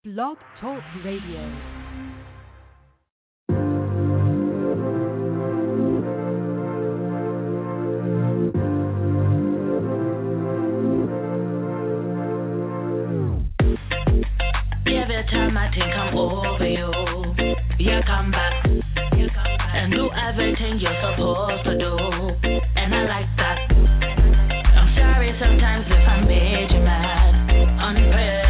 Blog Talk Radio. Every time I think I'm over you, you come back and do everything you're supposed to do, and I like that. I'm sorry sometimes if I made you mad on purpose.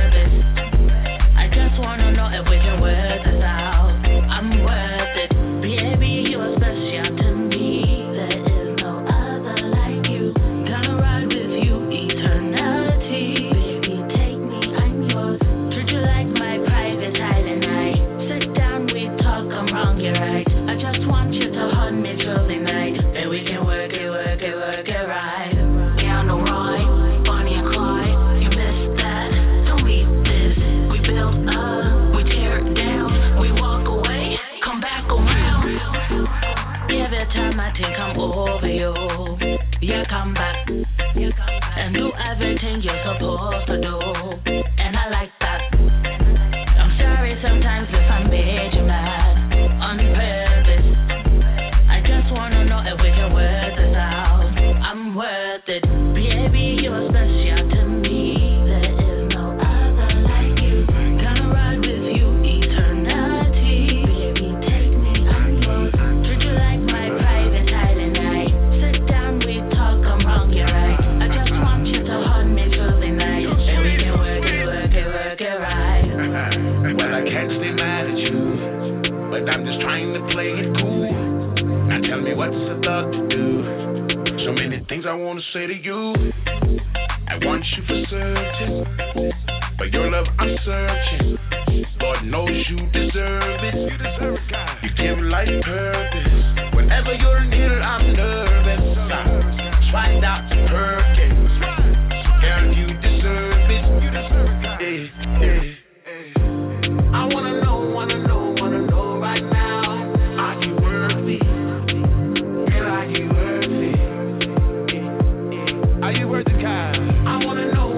I just wanna know if we can work this out. I'm worth it, baby. You're special to me. There is no other like you. Gonna ride with you eternity. Baby, take me, I'm yours. Treat you like my private island. I sit down, we talk. I'm wrong, you're right. I just want you to hold me through the night, and we can work it right. We on the ride, Bonnie and Clyde. You missed that, don't leave this. We build up, we tear it down. We walk away, come back around. Every time I think I'm over you, you come back and do everything you're supposed to do, and I like that. I'm sorry sometimes if I made you mad on purpose. I just wanna know if we can work this out. I'm worth it, baby. You're special to me. There is no other like you. Gonna ride with you eternity. Baby, take me, I'm yours. Treat you like my private island. I sit down, we talk. I'm wrong, you're right. I just want you to hold me through the night, and we can work it right. Well, I can't stay mad at you, but I'm just trying to play it cool. Now tell me what's a thug to do. So many things I want to say to you. I want you for certain, but your love I'm searching. Lord knows you deserve it. You give life purpose. Whenever you're near, I'm nervous. Try out Perkins. Girl, you deserve it. I wanna know right now. Are you worthy? Girl, are you worthy? Are you worth the kind? I wanna know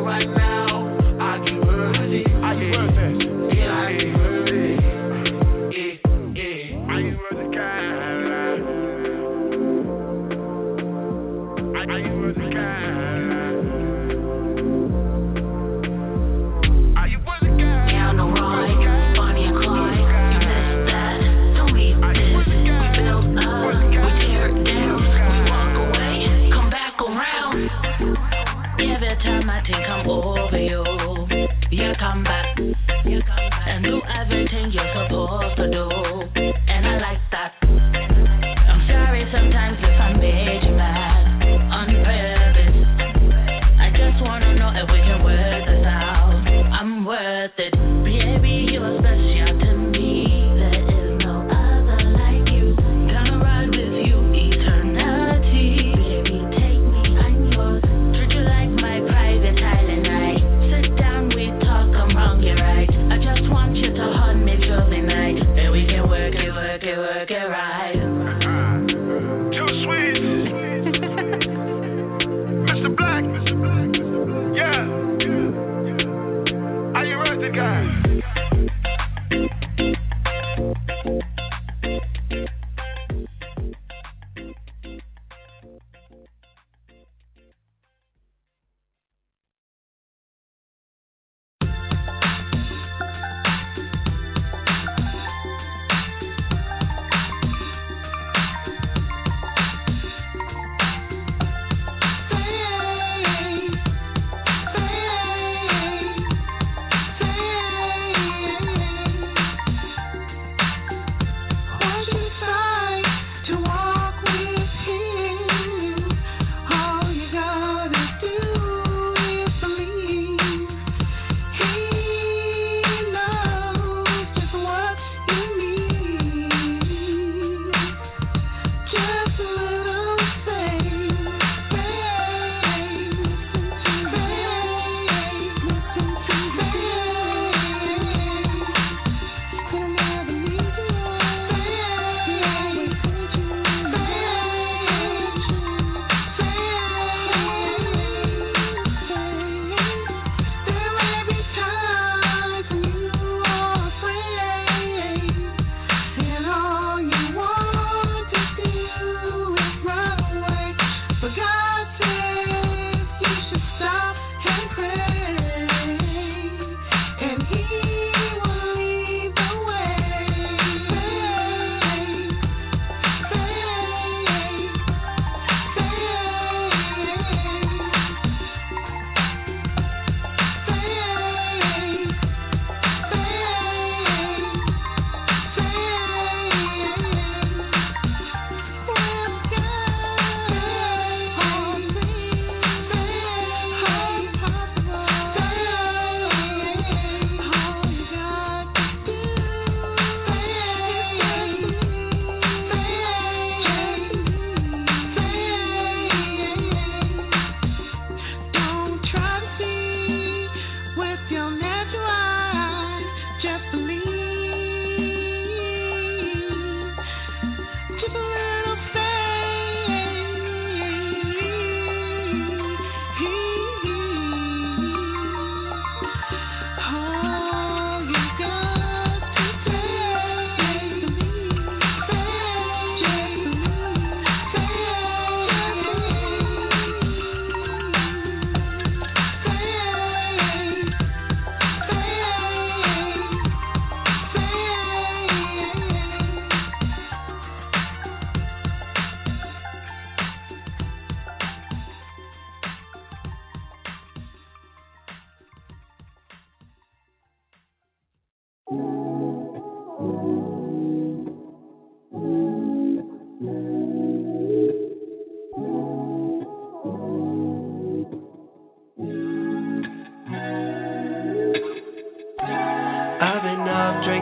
right now. Are you worthy? Are you worth it? Yeah, are you worthy? Yeah. Are you worth the kind? Are you worth the kind? Are you worth the kind? Yeah, on the ride, Bonnie and Clyde. You missed that, don't leave this. We build up, we tear it down. We walk away, come back around. Every time I think I'm over you, you come back and do everything you're supposed to do, and I like that. I'm sorry sometimes if I made you mad on purpose. I just wanna know if we can work this out. I'm worth it, baby. You're special to me. There is no other like you. Gonna ride with you eternity. Baby, take me, I'm yours. Treat you like my private island. I sit down, we talk. I'm wrong, you're right. I just want you to hold me through the night, and we can work it right. Too sweet. Mr. Black. Yeah. Are you worth the kind?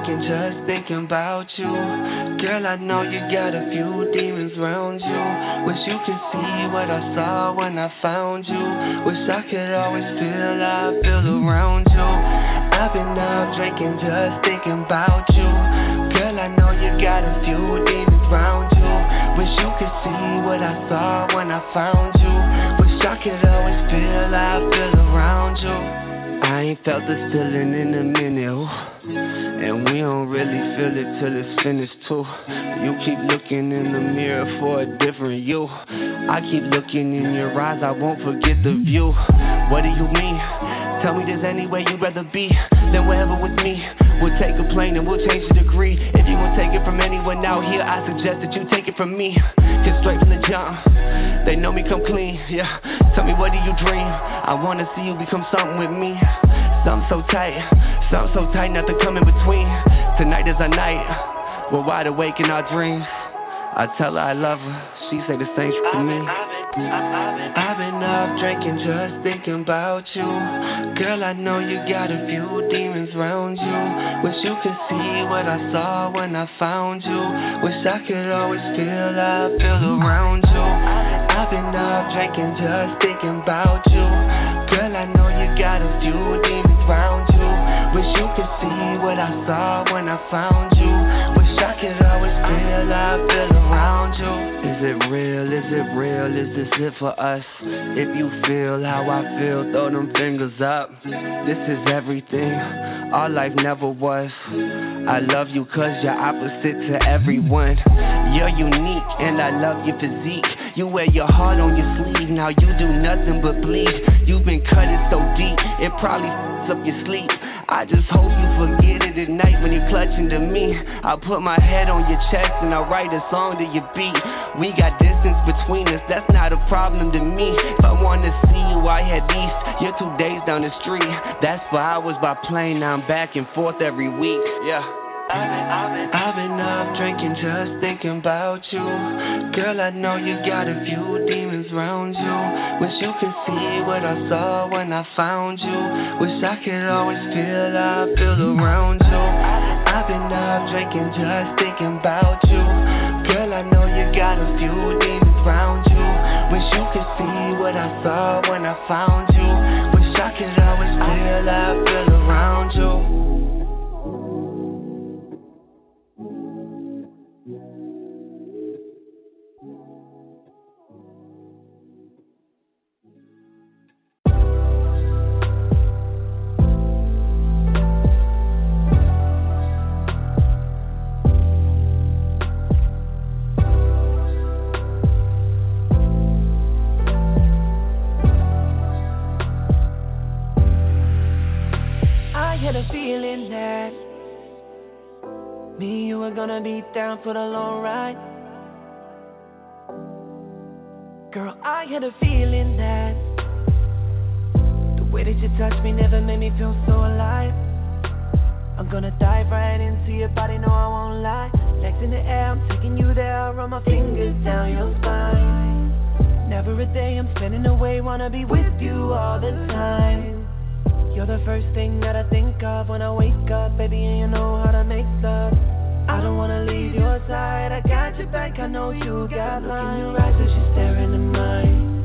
drinking, just thinking about you. Girl, I know you got a few demons around you. Wish you could see what I saw when I found you. Wish I could always feel how I feel around you. I've been up drinking, just thinking about you. Girl, I know you got a few demons around you. Wish you could see what I saw when I found you. Wish I could always feel how I feel around you. I ain't felt this feeling in a minute, ooh. And we don't really feel it till it's finished too. You keep looking in the mirror for a different you. I keep looking in your eyes, I won't forget the view. What do you mean? Tell me there's any way you'd rather be than wherever with me. We'll take a plane and we'll change the degree. If you won't take it from anyone out here, I suggest that you take it from me. Cause straight from the jump, they know me come clean, yeah. Tell me what do you dream? I wanna see you become something with me. Something so tight nothing come in between. Tonight is our night, we're wide awake in our dreams. I tell her I love her, she say the same to me. I've been up drinking, just thinking about you. Girl, I know you got a few demons around you. Wish you could see what I saw when I found you. Wish I could always feel how I feel around you. I've been up drinking, just thinking about you. Girl, I know you got a few demons around you. Wish you could see what I saw when I found you. Wish I could always feel how I feel around you. Is it real? Is it real? Is this it for us? If you feel how I feel, throw them fingers up. This is everything, our life never was. I love you cause you're opposite to everyone. You're unique and I love your physique. You wear your heart on your sleeve, now you do nothing but bleed. You've been cutting so deep, it probably f***s up your sleep. I just hope you forget it at night when you're clutching to me. I put my head on your chest and I write a song to your beat. We got distance between us, that's not a problem to me. If I wanna see you, I head east. You're 2 days down the street. That's 4 hours by plane, now I'm back and forth every week. Yeah. I've been up drinking, just thinking about you. Girl, I know you got a few demons around you. Wish you could see what I saw when I found you. Wish I could always feel how I feel around you. I've been up drinking, just thinking about you. Girl, I know you got a few demons around you. Wish you could see what I saw when I found you. Wish I could always feel how I feel around you. Feeling that me and you are gonna be down for the long ride. Girl, I had a feeling that the way that you touched me never made me feel so alive. I'm gonna dive right into your body, no I won't lie. Legs in the air, I'm taking you there, run my fingers down your spine. Never a day I'm spending away, wanna be with you all the time. You're the first thing that I think of when I wake up, baby, and you know how to make up. I don't wanna leave your side, I got your back, I know you got mine. Look in your eyes as you stare into mine.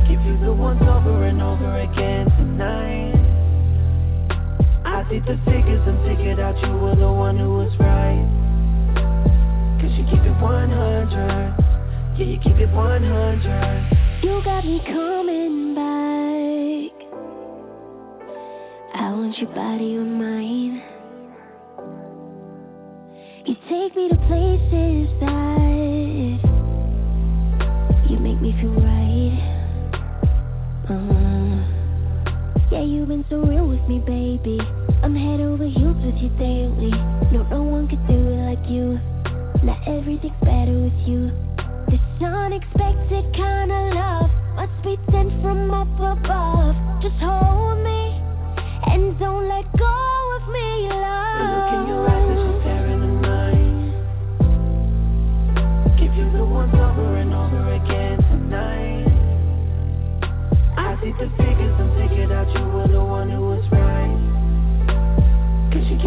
Give you the ones over and over again tonight. I did the figures and figured out you were the one who was right. Cause you keep it 100, yeah, you keep it 100. You got me coming back. I want your body on mine. You take me to places that you make me feel right. Yeah, you've been so real with me, baby. I'm head over heels with you daily. No one could do it like you. Now everything's better with you. This unexpected kind of love must be sent from up above. Just hold me and don't let go of me, love. Look in your eyes as you stare into mine. Give you the ones over and over again tonight. I did the figures and figured out you were the one who was right. Cause you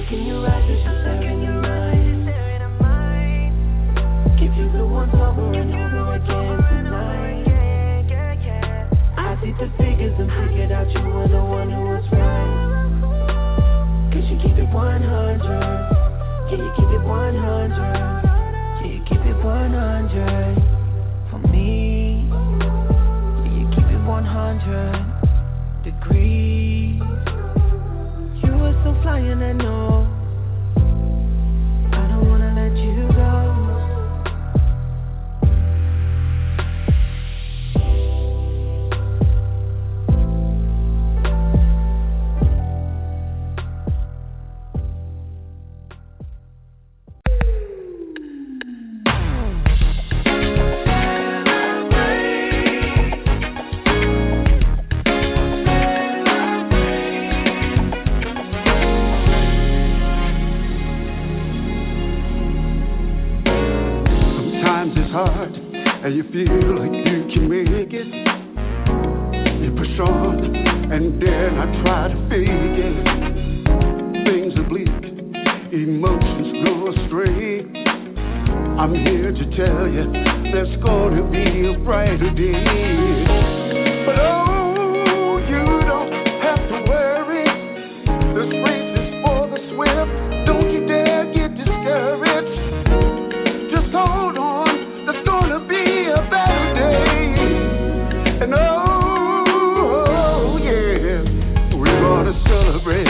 look in your eyes as you're staring in mine. Give you the once over and over again tonight. I see the figures and figured out you were the one who was right. Cause you keep it 100. Yeah, you keep it 100. Yeah, you keep it 100 for me. Yeah, you keep it 100 degrees. You were so fly and I know I don't wanna let you go. And you feel like you can make it. You push on and dare not try to fake it. Things are bleak, emotions go astray. I'm here to tell you there's gonna be a brighter day. But oh, you don't have to worry. This race is for the swift. Don't you dare get discouraged. Just hold on. There's gonna be a better day. And oh, yeah, we're gonna celebrate.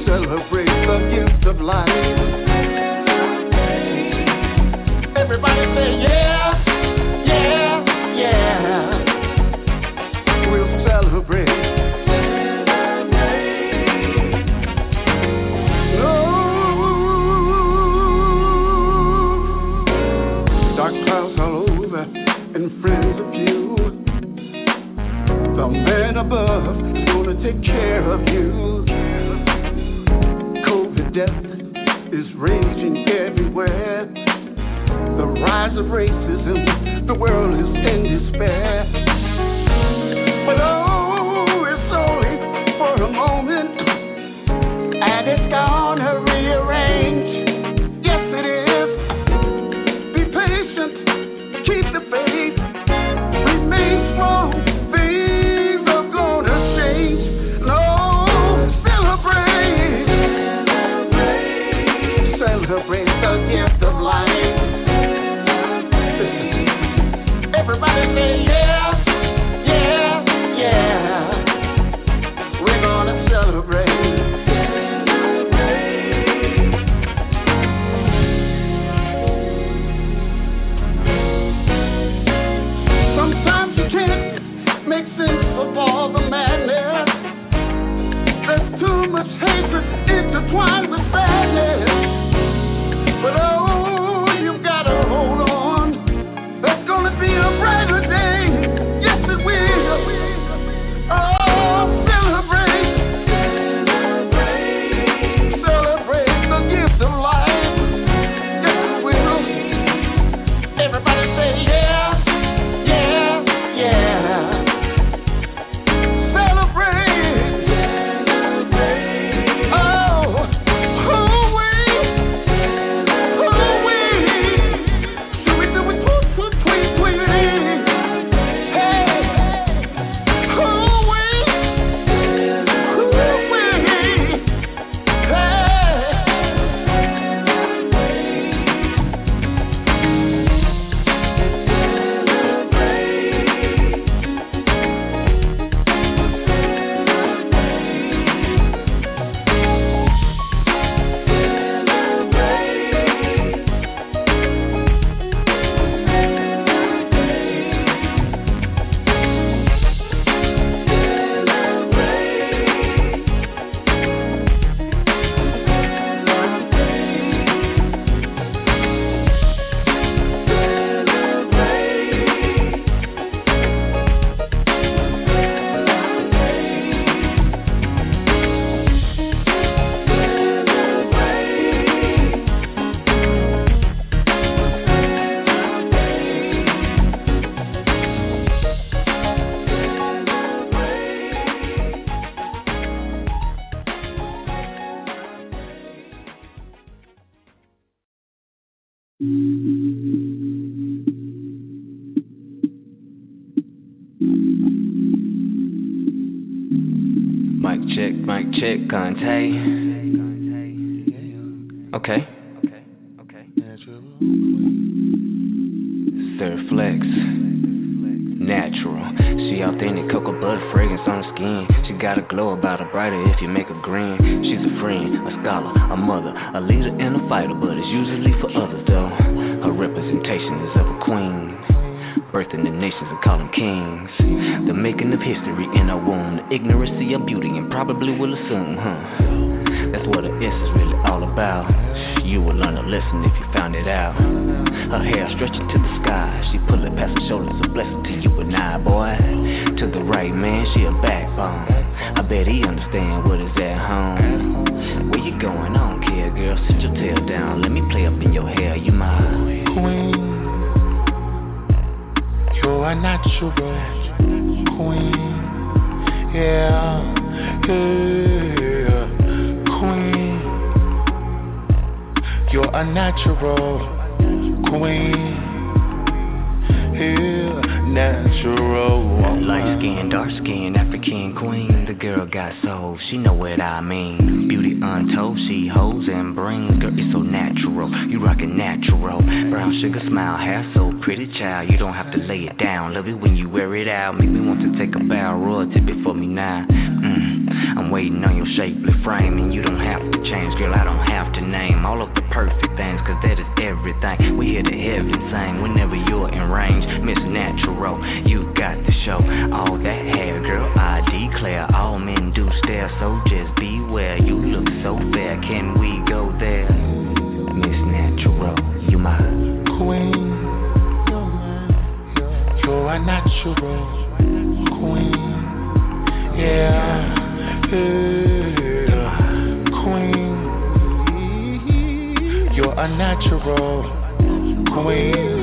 Celebrate the gift of life. Everybody say yeah, yeah, yeah. We'll celebrate. Dark clouds all over and friends of you. The man above is gonna take care of you. COVID death is raging everywhere. The rise of racism, the world is in despair. But oh, it's only for a moment, and it's gonna rearrange. Yes, it is. Be patient, keep the faith, remain strong. Things are gonna change. No, celebrate, celebrate the gift of life. Everybody say yeah, yeah, yeah. We're gonna celebrate. Sometimes you can't make sense of all the madness. There's too much hatred intertwined with sadness. But oh, you gotta hold on. There's gonna be a brighter day. Yes, it will. Oh, celebrate. Celebrate the gift of life. Yes, it will. Everybody say yeah, yeah, yeah. Celebrate. Oh, ooh-wee. Ooh-wee. Should we do it? Tweet, tweet, tweet, tweet. mic check, Conte. Okay. Sir Flex. Natural. She authentic cocoa butter fragrance on her skin. She got a glow about her, brighter if you make her grin. She's a friend, a scholar, a mother, a leader and a fighter, but it's usually for others though. Her representation is of a queen. Birthing the nations and call them kings. The making of history in her womb. The ignorancy of beauty and probably will assume, That's what her S is really all about. You will learn a lesson if you found it out. Her hair stretching to the sky. She pull it past her shoulders, a blessing to you and I, boy. To the right man, she a backbone. I bet he understand what is at home. Where you going? I don't care, girl. Sit your tail down. Let me play up in your hair. You my queen. You're a natural queen. Yeah. Queen. You're a natural queen. Yeah, natural. Light skin, dark skin, African queen. The girl got soul, she know what I mean. Beauty untold, she holds and brings. Girl, it's so natural, you rockin' natural. Brown sugar smile, hair so pretty, child. You don't have to lay it down, love it when you wear it out. Make me want to take a bow, roll tip it for me now. I'm waiting on your shapely frame, and you don't have to change, girl. I don't have to name all of the perfect things, cause that is everything. We hear the heaven sing whenever you're in range. Miss Natural, you got to show all that hair, girl. I declare all men do stare, so just beware. You look so fair, can we go there? Miss Natural, you my queen. You're a natural queen. Yeah. Queen, you're a natural queen.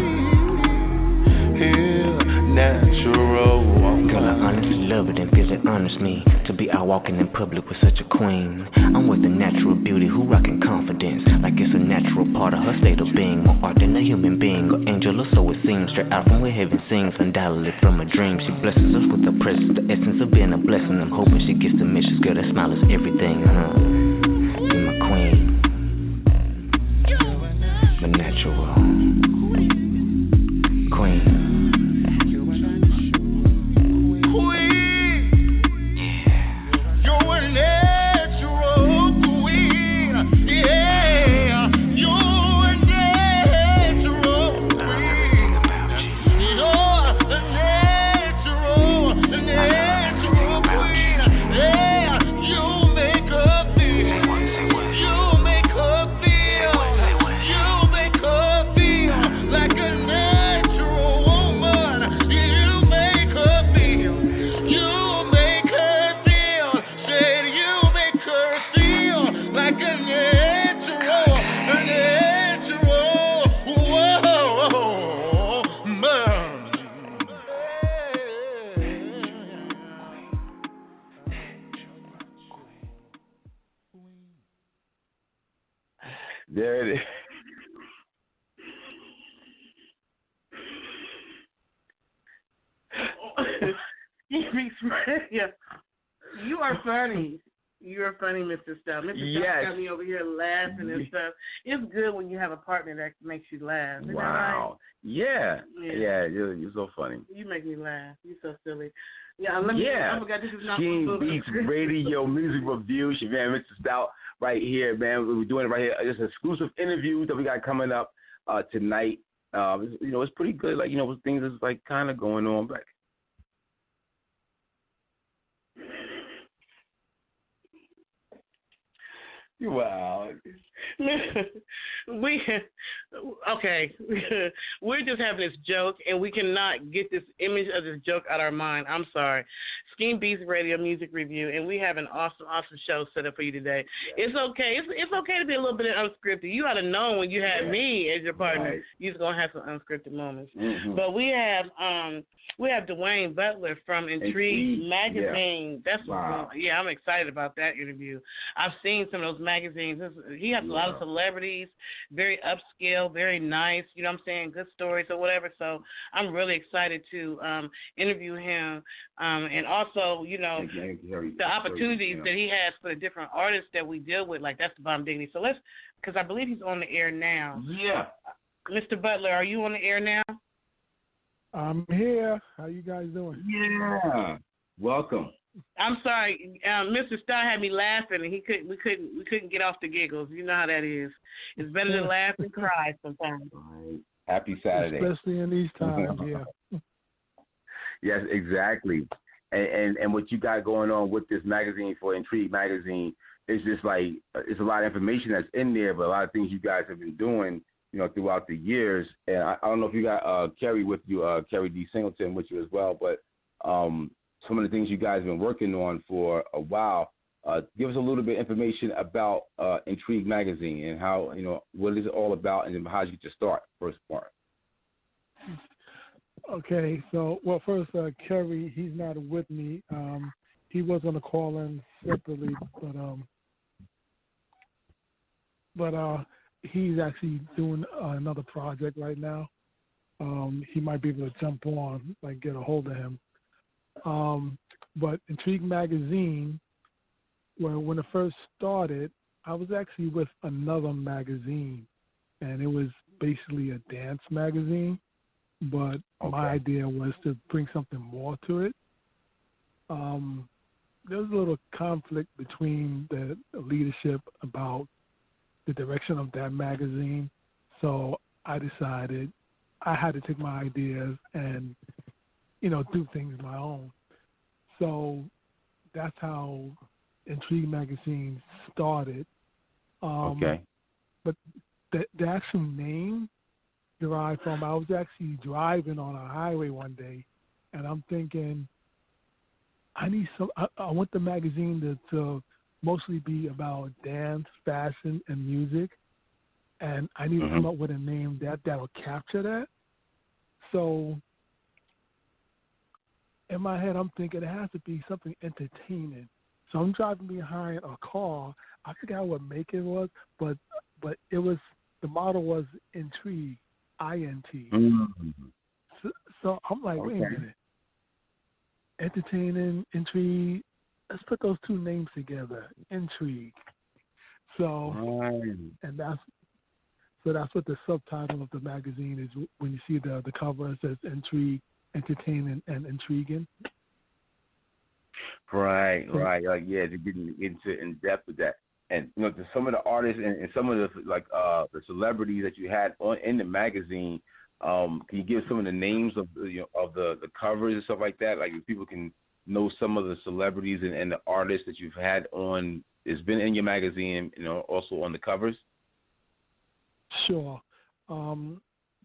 Natural. Girl, I honestly love it and feel it honors me to be out walking in public with such a queen. I'm with a natural beauty who rockin' confidence like it's a natural part of her state of being. More art than a human being, or angel or so it seems. Straight out from where heaven sings, undoubtedly from a dream. She blesses us with her presence, the essence of being a blessing. I'm hoping she gets the missions. Girl, that smile is everything, You my queen, my natural queen. There it is. Yeah. You are funny. You're funny, Mr. Stout. Mr. Stout got me over here laughing and stuff. It's good when you have a partner that makes you laugh. Isn't wow. That right? Yeah, you're so funny. You make me laugh. You're so silly. Yeah, I forgot this is not Skeem Beatz Radio Music Review. Your man, Mr. Stout, right here, man. We're doing it right here. It's an exclusive interview that we got coming up tonight. It's pretty good. Like, things is like kind of going on back. Wow. We're just having this joke, and we cannot get this image of this joke out of our mind. I'm sorry. Skeem Beatz Radio Music Review, and we have an awesome show set up for you today. Yeah. It's okay. It's okay to be a little bit unscripted. You ought to know when you have me as your partner, right. You're going to have some unscripted moments. Mm-hmm. But we have Dwayne Butler from Entrigue magazine. Yeah. That's wow. Yeah, I'm excited about that interview. I've seen some of those magazines. He has a lot of celebrities, very upscale, very nice, you know what I'm saying, good stories or whatever. So I'm really excited to interview him. And also, you know, the opportunities that he has for the different artists that we deal with. Like, that's the bomb dignity. So because I believe he's on the air now. Yeah. Mr. Butler, are you on the air now? I'm here. How you guys doing? Yeah. Welcome. I'm sorry, Mr. Stout had me laughing, and we couldn't get off the giggles. You know how that is. It's better to laugh than cry sometimes. Right. Happy Saturday. Especially in these times, yeah. Yes, exactly. And what you got going on with this magazine for Entrigue magazine is just like it's a lot of information that's in there, but a lot of things you guys have been doing, you know, throughout the years. And I don't know if you got Kerry with you, Kerry D. Singleton with you as well, but some of the things you guys have been working on for a while. Give us a little bit of information about Entrigue magazine and how, you know, what is it all about, and then how did you get your start, first part. Okay, so, well, first, Kerry, he's not with me. He was going to call in separately, but he's actually doing another project right now. He might be able to jump on, like get a hold of him. But Entrigue magazine, when it first started, I was actually with another magazine, and it was basically a dance magazine. But my idea was to bring something more to it. There was a little conflict between the leadership about the direction of that magazine, so I decided I had to take my ideas and, you know, do things my own. So that's how Entrigue magazine started. But the actual name derived from, I was actually driving on a highway one day, and I'm thinking, I want the magazine to mostly be about dance, fashion, and music, and I need to come up with a name that'll capture that. So in my head, I'm thinking it has to be something entertaining. So I'm driving behind a car. I forgot what make it was, but it was, the model was Entrigue, I-N-T. So I'm like, wait a minute. Entertaining, Entrigue, let's put those two names together, Entrigue. So, and that's what the subtitle of the magazine is. When you see the cover, it says Entrigue, entertaining, and intriguing. Right. Like, yeah, to get into in depth with that. And, you know, to some of the artists and some of the the celebrities that you had in the magazine, can you give some of the names of the covers and stuff like that? Like, if people can know some of the celebrities and the artists that you've had on, it's been in your magazine, you know, also on the covers. Sure.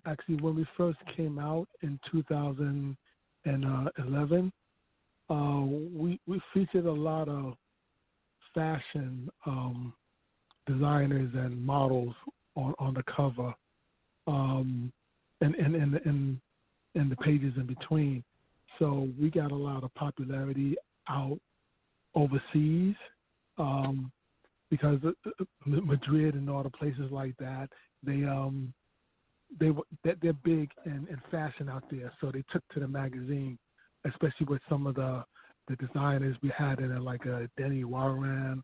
Actually, when we first came out in 2011, we featured a lot of fashion designers and models on the cover, and the pages in between. So we got a lot of popularity out overseas, because Madrid and all the places like that, they're big in fashion out there. So they took to the magazine, especially with some of the designers we had in it, like Denny Warren,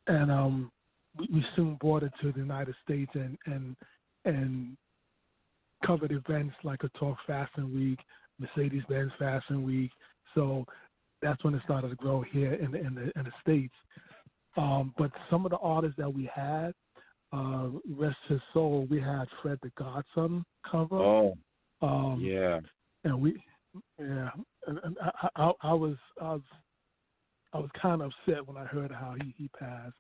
and we soon brought it to the United States and covered events like a Talk Fashion Week, Mercedes-Benz Fashion Week. So that's when it started to grow here in the States. But some of the artists that we had, rest his soul, we had Fred the Godson cover. And I was kind of upset when I heard how he passed.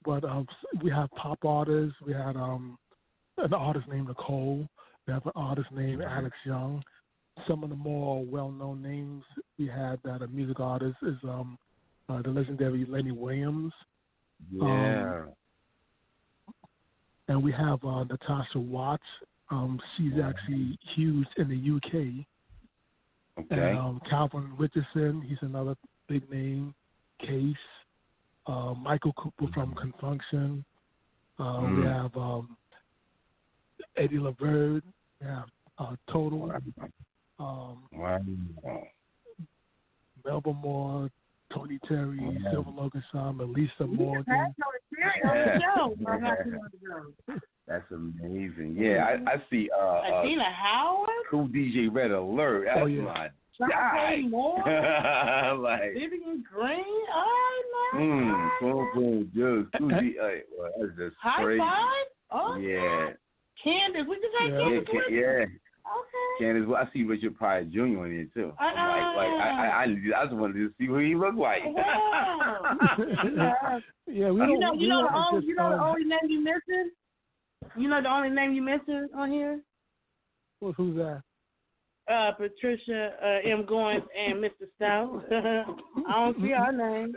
But we have pop artists. We had an artist named Nicole. We have an artist named Alex Young. Some of the more well-known names we had that are music artists is the legendary Lenny Williams. And we have Natasha Watts. She's actually huge in the UK. And Calvin Richardson, he's another big name. Case. Michael Cooper from Confunction. We have Eddie LaVerde. We have Total. Wow. Melba Moore, Tony Terry, Silver Logan Shaw, Melissa Morgan. That's amazing. Yeah, I see. Adina Howard. Cool DJ Red Alert. That's my guy. Like Vivian Green. Oh my God. Boom, just cool DJ. Well, that's just High crazy. Five. Oh yeah. Candace. We just had Candace. Yeah. Okay. Candace, well, I see Richard Pryor Jr. on here too. I just wanted to see what he looked like. Wow. Yeah, we you know the only name you missing? You know the only name you missing on here? Well, who's that? Patricia M. Goins and Mr. Stout. I don't see our name.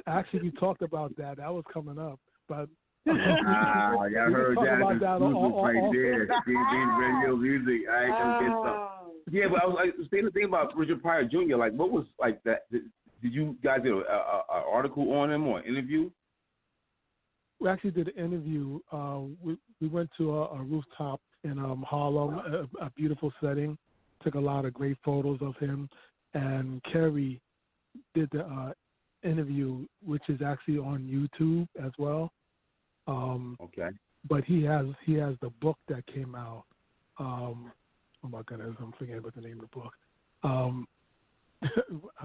Actually, we talked about that. That was coming up, but. Y'all heard that right there. Radio music. I ain't gonna get some. Yeah, but I was saying the thing about Richard Pryor Jr. Like, what was like that? Did you guys do an article on him or an interview? We actually did an interview. We went to a rooftop in Harlem, a beautiful setting. Took a lot of great photos of him, and Kerry did the interview, which is actually on YouTube as well. Okay. But he has the book that came out. Oh my goodness, I'm forgetting about the name of the book. I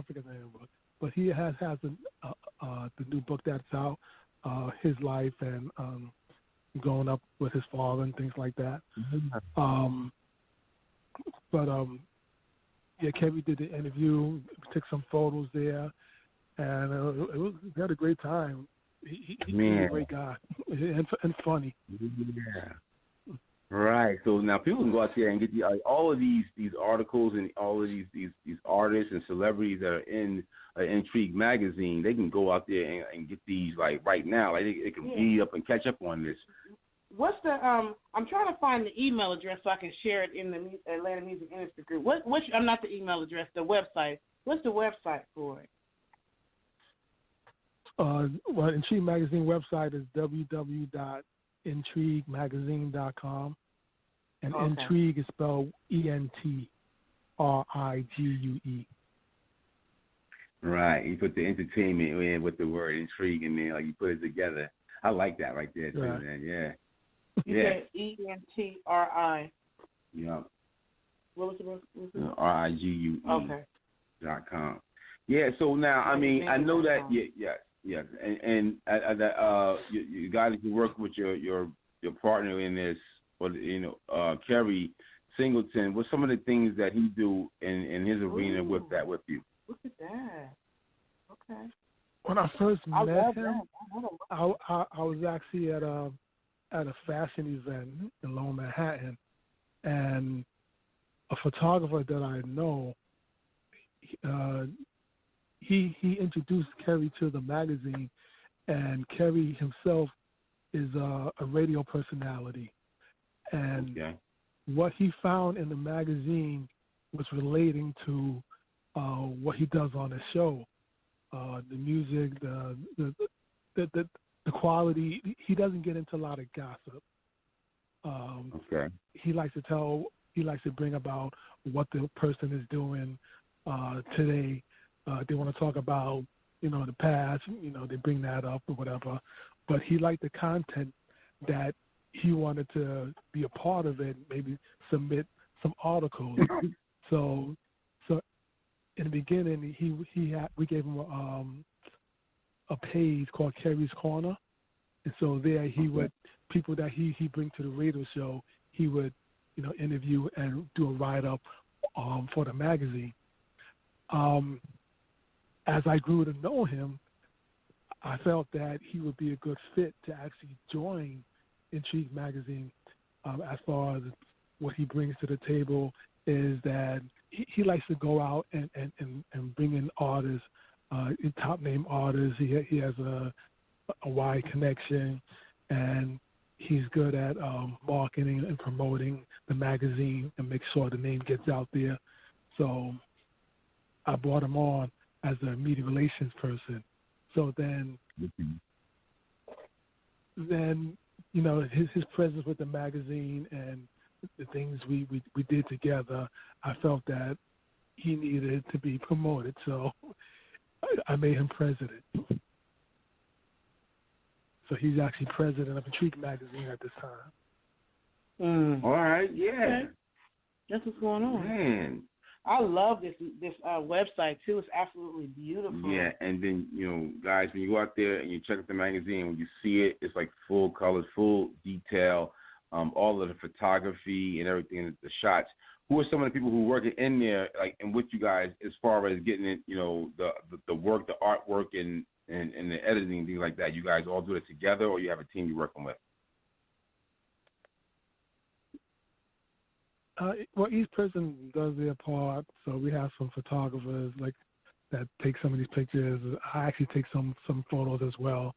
forget the name of the book. But he has the new book that's out, his life and growing up with his father and things like that. Yeah, Kevin did the interview, took some photos there, and we had a great time. He's a great guy and funny. Yeah. Right. So now people can go out there and get all of these articles and all of these artists and celebrities that are in Entrigue magazine. They can go out there and get these like right now. Like they can read up and catch up on this. What's the I'm trying to find the email address so I can share it in the Atlanta Music Industry Group. I'm not the email address, the website. What's the website for it? Well, Entrigue Magazine website is www.intriguemagazine.com, and Entrigue is spelled Entrigue. Right, you put the entertainment in with the word intrigue in there, like you put it together. I like that right there too, man. Yeah. You said ENTRI. Yeah. What was the RIGUE. Okay. .com. Yeah. So now, I mean, I know that. Yeah. And you guys can work with your partner in this, or Kerry Singleton. What's some of the things that he do in his arena with you? Look at that. Okay. When I first met him, I was actually at a fashion event in Lower Manhattan, and a photographer that I know, he introduced Kerry to the magazine, and Kerry himself is a radio personality, and what he found in the magazine was relating to what he does on the show. The music, the quality. He doesn't get into a lot of gossip. He likes to bring about what the person is doing today. They want to talk about the past. They bring that up or whatever. But he liked the content that he wanted to be a part of it. Maybe submit some articles. So in the beginning, we gave him a page called Kerry's Corner, and so there he would people that he bring to the radio show, he would interview and do a write up for the magazine. As I grew to know him, I felt that he would be a good fit to actually join Entrigue magazine. As far as what he brings to the table is that he likes to go out and bring in artists, top name artists. He has a wide connection, and he's good at marketing and promoting the magazine and make sure the name gets out there. So I brought him on as a media relations person. So then his presence with the magazine and the things we did together, I felt that he needed to be promoted, so I made him president. So he's actually president of Entrigue magazine at this time. All right, yeah. Okay. That's what's going on. Man. I love this website too. It's absolutely beautiful. Yeah, and then guys, when you go out there and you check out the magazine, when you see it, it's like full colors, full detail, all of the photography and everything, the shots. Who are some of the people who work in there, like, and with you guys, as far as getting it, the work, the artwork, and the editing, things like that? You guys all do it together, or you have a team you're working with? Well, each person does their part. So we have some photographers that take some of these pictures. I actually take some photos as well.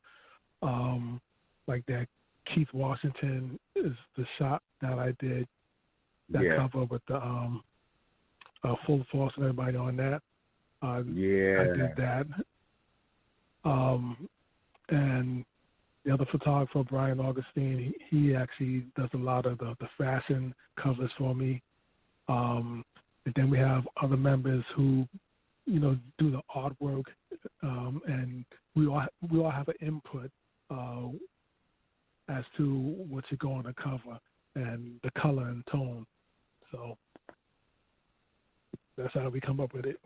Like that Keith Washington is the shot that I did. That cover with the full force and everybody on that. I did that. And the other photographer, Brian Augustine, he actually does a lot of the fashion covers for me. And then we have other members who, do the artwork, and we all have an input as to what should go on the cover and the color and tone. So that's how we come up with it.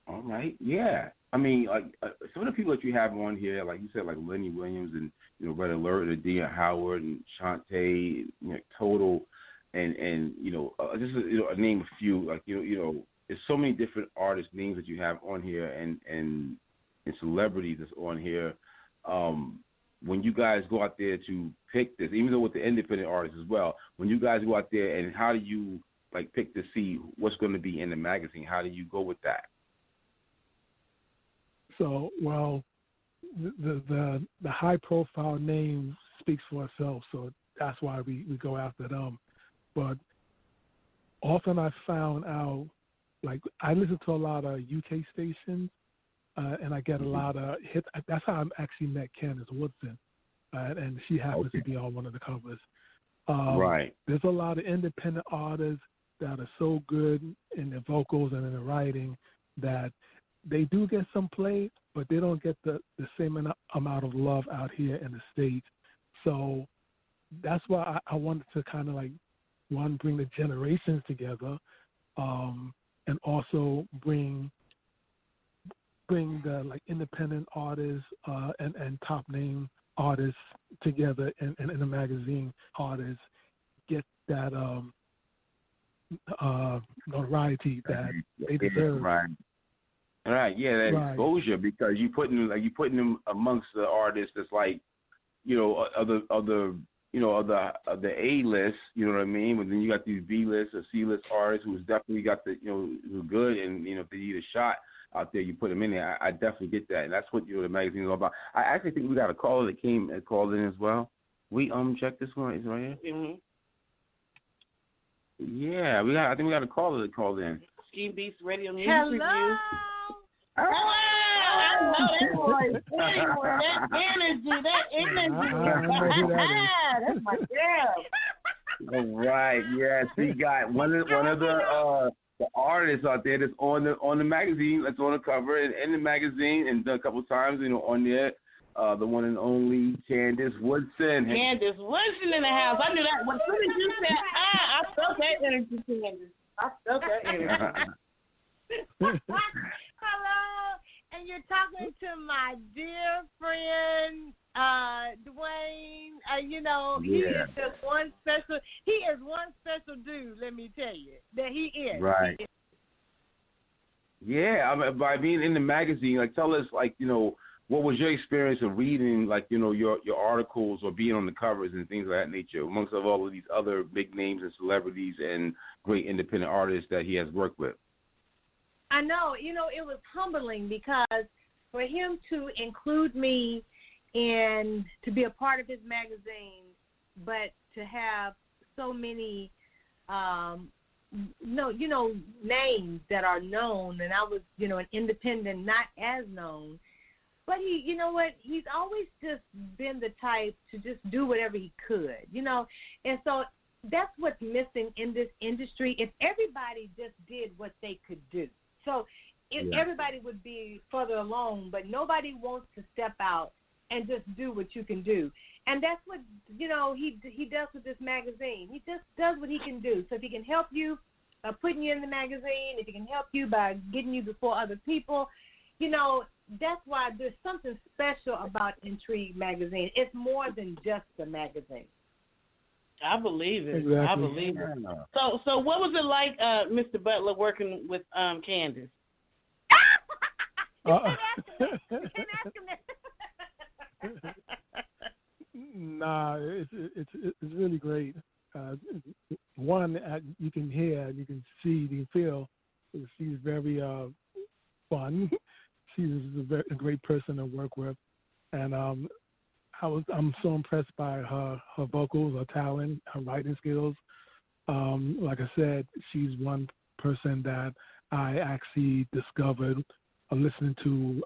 All right, yeah. I mean, like some of the people that you have on here, like you said, like Lenny Williams and Red Alert, and Dean Howard and Shantae, Total, and just a name a few. Like there's so many different artist names that you have on here, and celebrities that's on here. When you guys go out there to pick this, even though with the independent artists as well, when you guys go out there, and how do you pick to see what's going to be in the magazine? How do you go with that? So, well, the high profile name speaks for itself, so that's why we go after them. But often I found out, I listen to a lot of UK stations, and I get a lot of hits. That's how I actually met Candace Woodson, and she happens to be on one of the covers. Right. There's a lot of independent artists that are so good in their vocals and in the writing that they do get some play, but they don't get the same amount of love out here in the States. So that's why I wanted to kind of bring the generations together, and also bring the independent artists and top name artists together in the magazine. Artists get that notoriety that they deserve. Right. All right, yeah, that exposure, because you putting them amongst the artists that's other A list, you know what I mean? But then you got these B list or C list artists who's definitely got the who's good, and if they need a shot out there, you put them in there. I definitely get that, and that's what the magazine is all about. I actually think we got a caller that came and called in as well. We check this one, is it right here? Mm-hmm. Yeah, I think we got a caller that called in. Skeem Beatz Radio Music Hello. Review. Hello. I know that voice. Anyway, that energy. That's my girl. All right, yes, we got one of the artists out there that's on the magazine, that's on the cover and in the magazine, and done a couple of times, on there. The one and only Candace Woodson. Candace Woodson in the house. I knew that. As soon as you said, I felt that energy, Candace. I felt that energy. Hello, and you're talking to my dear friend Dwayne. He is just one special. He is one special dude. Let me tell you that he is. Right. Yeah, by being in the magazine, tell us, what was your experience of reading, your articles or being on the covers and things of that nature, amongst all of these other big names and celebrities and great independent artists that he has worked with? I know. It was humbling because for him to include me and to be a part of his magazine, but to have so many, names that are known, and I was, an independent, not as known. But he's always just been the type to just do whatever he could, and so that's what's missing in this industry. If everybody just did what they could do, so if everybody would be further along, but nobody wants to step out and just do what you can do. And that's what, he does with this magazine. He just does what he can do. So if he can help you by putting you in the magazine, if he can help you by getting you before other people, that's why there's something special about Entrigue magazine. It's more than just a magazine. I believe it. Exactly. I believe it. So what was it like, Mr. Butler, working with Candace? You can't ask him that. Nah, it's really great. One, you can hear, you can see, you can feel. She's very fun. She's a great person to work with, and I'm so impressed by her vocals, her talent, her writing skills. Like I said, she's one person that I actually discovered listening to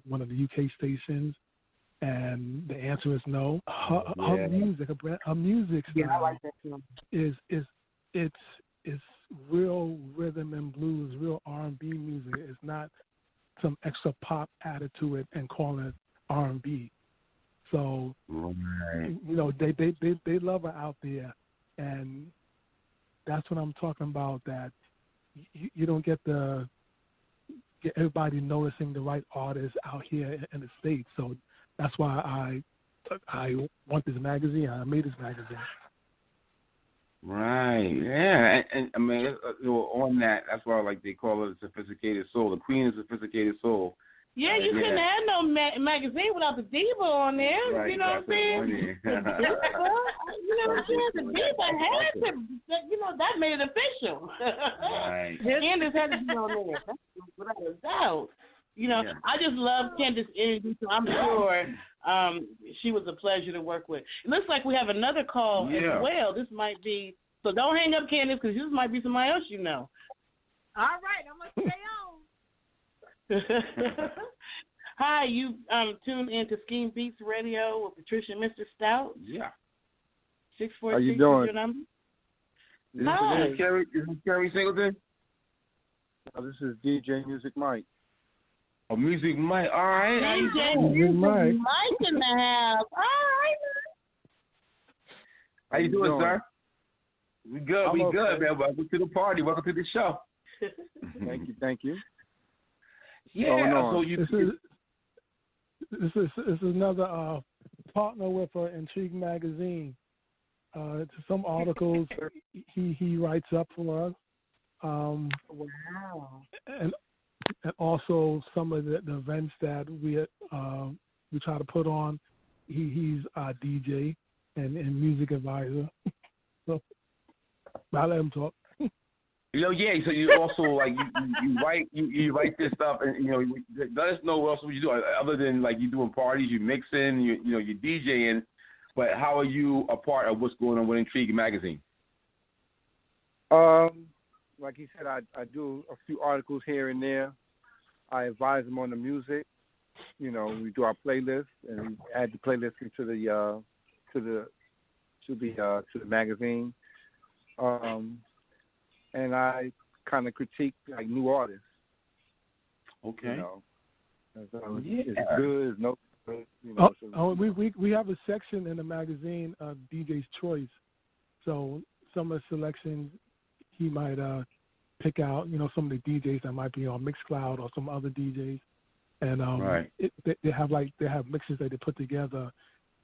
one of the UK stations, and the answer is no. Her music, her music style, I like that too. It's real rhythm and blues, real R&B music. It's not some extra pop added to it and calling it R&B. So, they love her out there, and that's what I'm talking about. That you don't get everybody noticing the right artists out here in the States. So that's why I want this magazine. I made this magazine. Right. Yeah. And I mean, on that, that's why they call it a sophisticated soul. The queen of sophisticated soul. Yeah, you couldn't have no magazine without the diva on there. Right, you know what I'm saying? The diva had to. That made it official. Right. Candace had to be on there. That's without a doubt. I just love Candace's energy, so I'm sure she was a pleasure to work with. It looks like we have another call as well. This might be, so don't hang up, Candace, because this might be somebody else you know. All right, I'm going to stay on. Hi, you tuned in to Skeem Beatz Radio with Patricia and Mr. Stout. Yeah. 646 How you doing? Is your number. Is this Kerry Singleton? This is DJ Music Mike. Oh, Music Mike. All right. DJ Music Mike in the house. All right. How you doing, sir? We good. We good, man. Welcome to the party. Welcome to the show. Thank you. Yeah. So this is another partner with Entrigue magazine. Some articles he writes up for us. Wow. And also some of the events that we try to put on. He's our DJ and music advisor. So I'll let him talk. So you also you write this stuff, and let us know what else you do other than you doing parties, you mixing, you DJing. But how are you a part of what's going on with Entrigue magazine? Like he said, I do a few articles here and there. I advise them on the music. We do our playlist and we add the playlist into the magazine. And I kind of critique new artists. Okay. It's good, it's no good. We have a section in the magazine of DJ's Choice. So some of the selections he might pick out, some of the DJs that might be on Mixcloud or some other DJs, and they have mixes that they put together,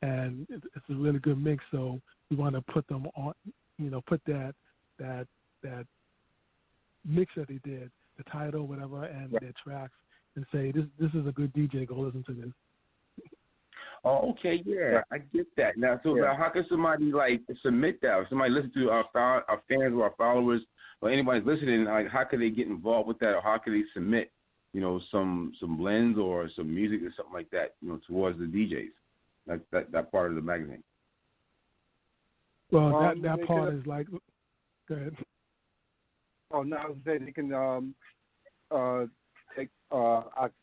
and it's a really good mix. So we want to put them on, put that mix that they did, the title, whatever, and their tracks, and say this is a good DJ. Go listen to this. Oh, okay, yeah, I get that. Now, now how can somebody submit that? If somebody listen to our fans or our followers, or anybody's listening, how can they get involved with that, or how can they submit, some blends or some music or something like that, towards the DJs, that part of the magazine? Well, that part is go ahead. Oh no, I was saying they can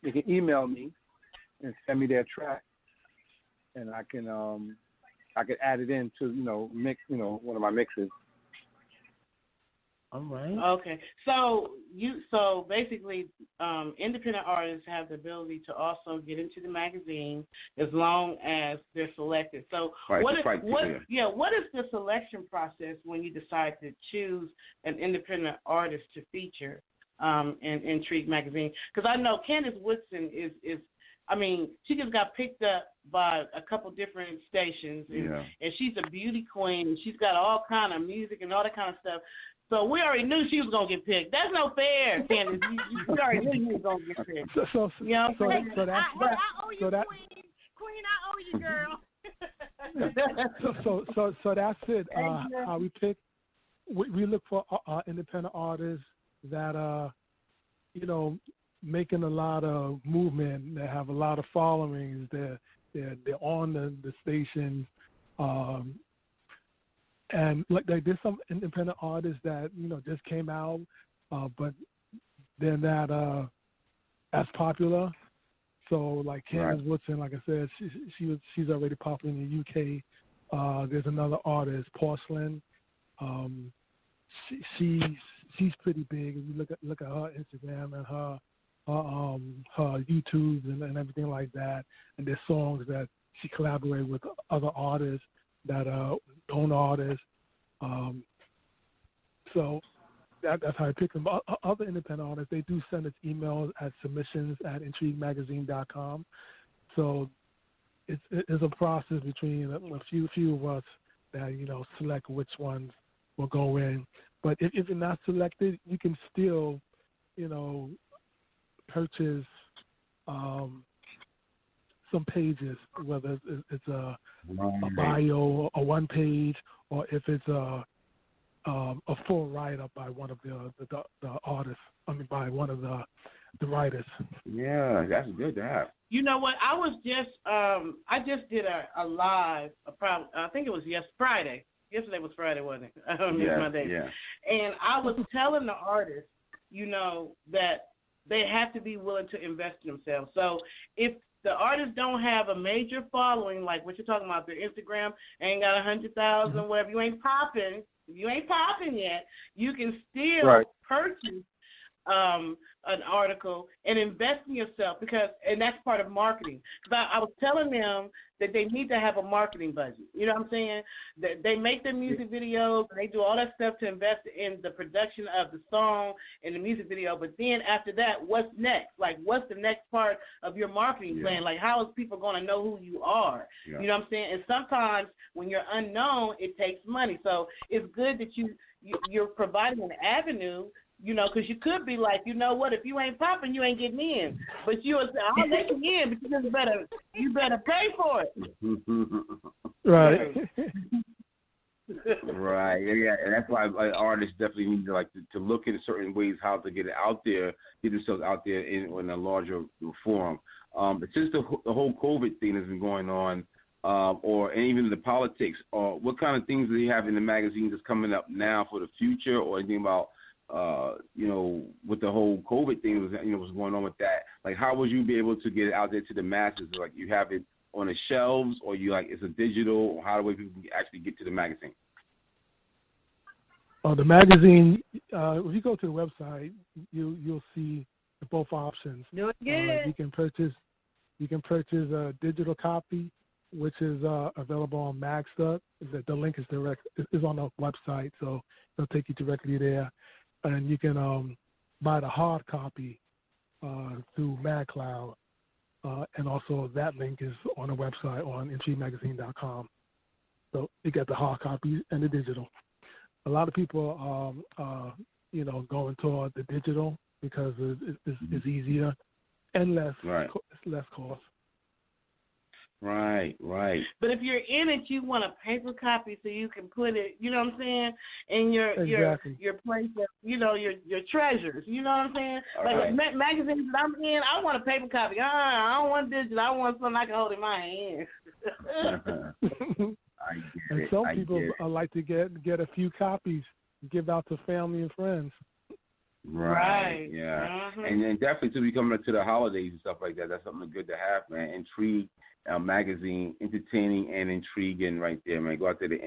they can email me and send me their track, and I can add it into mix one of my mixes. All right. Okay. So basically, independent artists have the ability to also get into the magazine as long as they're selected. So what is the selection process when you decide to choose an independent artist to feature in Entrigue magazine? Because I know Candace Woodson is she just got picked up by a couple different stations, and she's a beauty queen, and she's got all kind of music and all that kind of stuff. So we already knew she was going to get picked. That's no fair, Candace. We already knew you was going to get picked. Queen, I owe you, girl. So that's it. How we pick, we look for independent artists that making a lot of movement, that have a lot of followings, they're on the stations, and like there's some independent artists that just came out, but they're not as popular. So like Candace Woodson, like I said, she's already popular in the UK. There's another artist, Porcelain. She's pretty big. If you look at her Instagram and her YouTube and everything like that, and there's songs that she collaborated with other artists that are known artists. So that's how I pick them. Other independent artists, they do send us emails at submissions@intriguemagazine.com. So it's a process between a few of us that select which ones will go in. But if you're not selected, you can still purchase some pages, whether it's a bio, a one page, or if it's a full write-up by one of the artists. By one of the writers. Yeah, that's good to have. You know what? I was just I just did a live. I think it was Friday. Yesterday was Friday, wasn't it? I don't miss my day. Yeah. And I was telling the artists, that they have to be willing to invest in themselves. So if the artists don't have a major following, like what you're talking about, their Instagram ain't got 100,000, whatever, you ain't popping yet, you can still purchase an article and invest in yourself, and that's part of marketing. Because I was telling them that they need to have a marketing budget. You know what I'm saying? They make their music videos, and they do all that stuff to invest in the production of the song and the music video. But then after that, what's next? Like, what's the next part of your marketing plan? Like, how is people going to know who you are? Yeah. You know what I'm saying? And sometimes when you're unknown, it takes money. So it's good that you're providing an avenue. Because you could be like, what? If you ain't popping, you ain't getting in. But I'll let you in, but you better pay for it. Right. Right. Yeah, and that's why artists definitely need to look at certain ways how to get it out there, get themselves out there in a larger form. But since the whole COVID thing has been going on, and even the politics, what kind of things do they have in the magazines that's coming up now for the future, or anything about? With the whole COVID thing, what's going on with that? Like, how would you be able to get it out there to the masses? Like, you have it on the shelves, or it's a digital, or how do people actually get to the magazine? The magazine, if you go to the website, you'll see both options. Do it. You can purchase a digital copy, which is available on Magster. The link is on the website, so it'll take you directly there. And you can buy the hard copy through MagCloud, and also that link is on the website on IntrigueMagazine.com. So you get the hard copy and the digital. A lot of people are going toward the digital because it's easier and less cost. Right. But if you're in it, you want a paper copy so you can put it, you know what I'm saying, in your place of, your treasures. You know what I'm saying? Magazines that I'm in, I want a paper copy. I don't want digital. I want something I can hold in my hand. And some people like to get a few copies, give out to family and friends. Right. Yeah. And then definitely to be coming to the holidays and stuff like that. That's something good to have, man. Entrigue magazine, entertaining and intriguing right there, man. Go out there to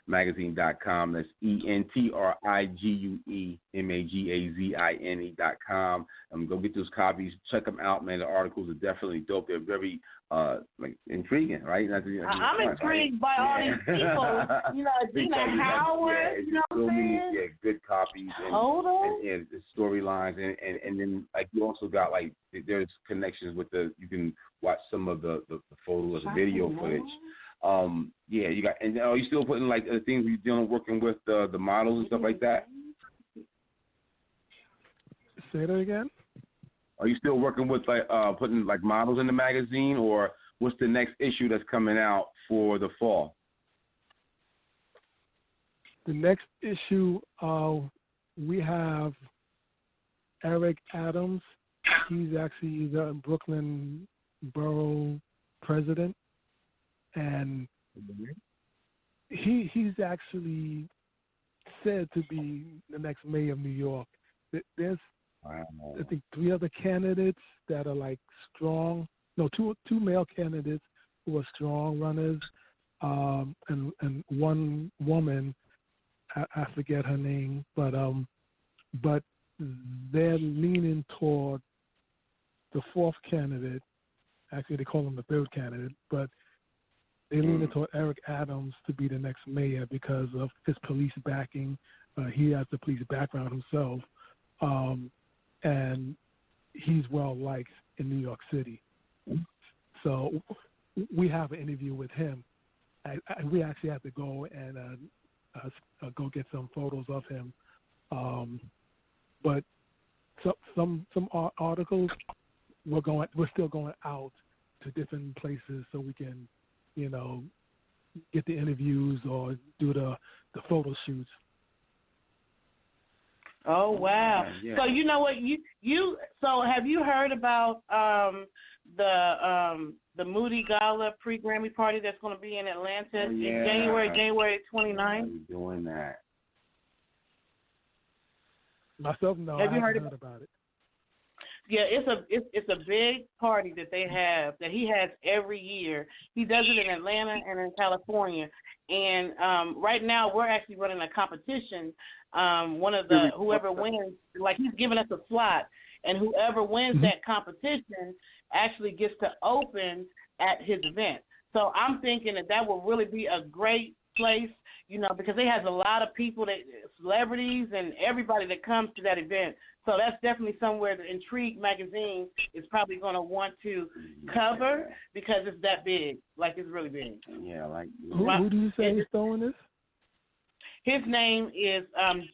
intriguemagazine.com. That's ENTRIGUEMAGAZINE.com. Go get those copies. Check them out, man. The articles are definitely dope. They're very intriguing, right? I'm intrigued by all these people. You know, Gina Howard. You know what I'm saying? Yeah, good copies and the storylines, and then like you also got like there's connections with you can watch some of the photos and video footage. You got, and are you still putting like the things you're working with the models and stuff like that? Say that again. Are you still working with like putting like models in the magazine, or what's the next issue that's coming out for the fall? The next issue, we have Eric Adams. He's actually the Brooklyn Borough president, and he's actually said to be the next mayor of New York. There's I think 3 other candidates that are like strong. No, two male candidates who are strong runners, and one woman. I forget her name, but they're leaning toward the 4th candidate. Actually, they call him the 3rd candidate, but they're leaning toward Eric Adams to be the next mayor because of his police backing. He has the police background himself. And he's well liked in New York City. So we have an interview with him. We actually have to go and go get some photos of him. But some articles we're still going out to different places so we can, get the interviews or do the photo shoots. Oh wow! Yeah. So you know what so have you heard about the Moody Gala pre-Grammy party that's going to be in Atlanta in January 29th? Are you doing that? Myself, no. Have you heard about it? Yeah, it's a big party that they have that he has every year. He does it in Atlanta and in California, and right now we're actually running a competition. Whoever wins, like he's giving us a slot, and whoever wins that competition actually gets to open at his event. So I'm thinking that will really be a great place, because it has a lot of people, celebrities and everybody that comes to that event. So that's definitely somewhere the Entrigue magazine is probably going to want to cover because it's that big. Like, it's really big. Yeah, like... Who do you say is throwing this? His name is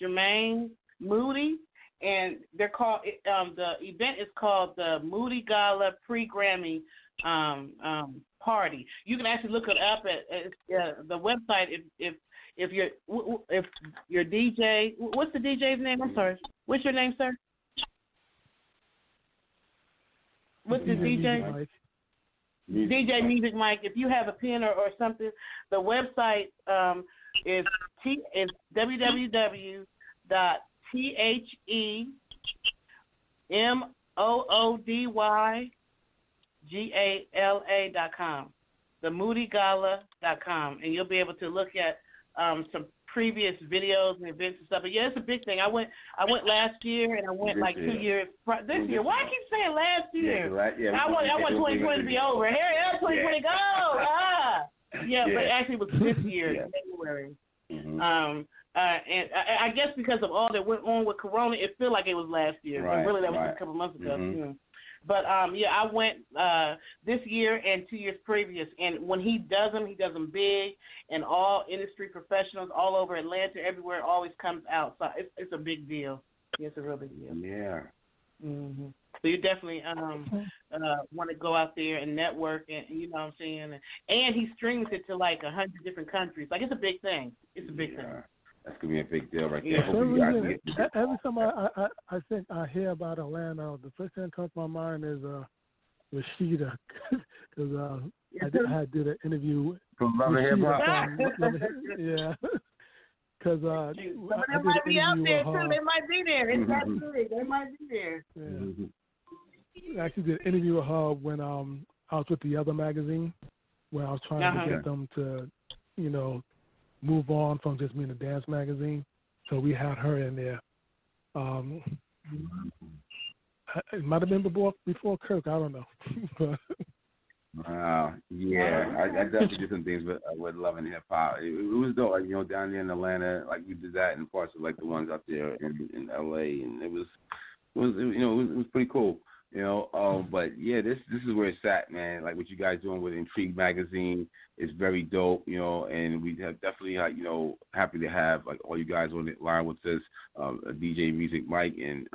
Jermaine Moody, and they're called. The event is called the Moody Gala Pre-Grammy Party. You can actually look it up at the website if your DJ. What's the DJ's name? I'm sorry. What's your name, sir? What's the DJ? DJ Music Mike. If you have a pen or something, the website is www.themoodygala.com, themoodygala.com, and you'll be able to look at some previous videos and events and stuff. But yeah, it's a big thing. I went last year, and I went like 2 years this year. Why I keep saying last year? I want 2020 to be over. Hurry up, 2020, go! But actually it was this year, January. Mm-hmm. And I guess because of all that went on with Corona, it feel like it was last year. Right, and really, that was a couple months ago. Mm-hmm. But I went this year and 2 years previous. And when he does them big, and all industry professionals all over Atlanta, everywhere, always comes out. So it's a big deal. Yeah, it's a real big deal. Yeah. Mm-hmm. So you definitely want to go out there and network, and you know what I'm saying. And he streams it to like 100 different countries. Like, it's a big thing. It's a big thing. That's gonna be a big deal right there. Yeah. Every time I think I hear about Atlanta, the first thing that comes to my mind is Rashida, because I did an interview from Love and Hip Hop. Yeah. Because they might be out there too. They might be there. It's that big. They might be there. Yeah. I actually did an interview with her when I was with the other magazine where I was trying to get them to, move on from just being a dance magazine. So we had her in there. It might have been before Kirk. I don't know. Wow. Yeah, I definitely did some things with Love and Hip Hop. It was dope, like, down there in Atlanta, like we did that in parts of like the ones out there in LA, and it was pretty cool. But yeah, this is where it's at, man. Like what you guys doing with Entrigue magazine is very dope, and we have definitely, happy to have like all you guys on the line with us, DJ Music Mike and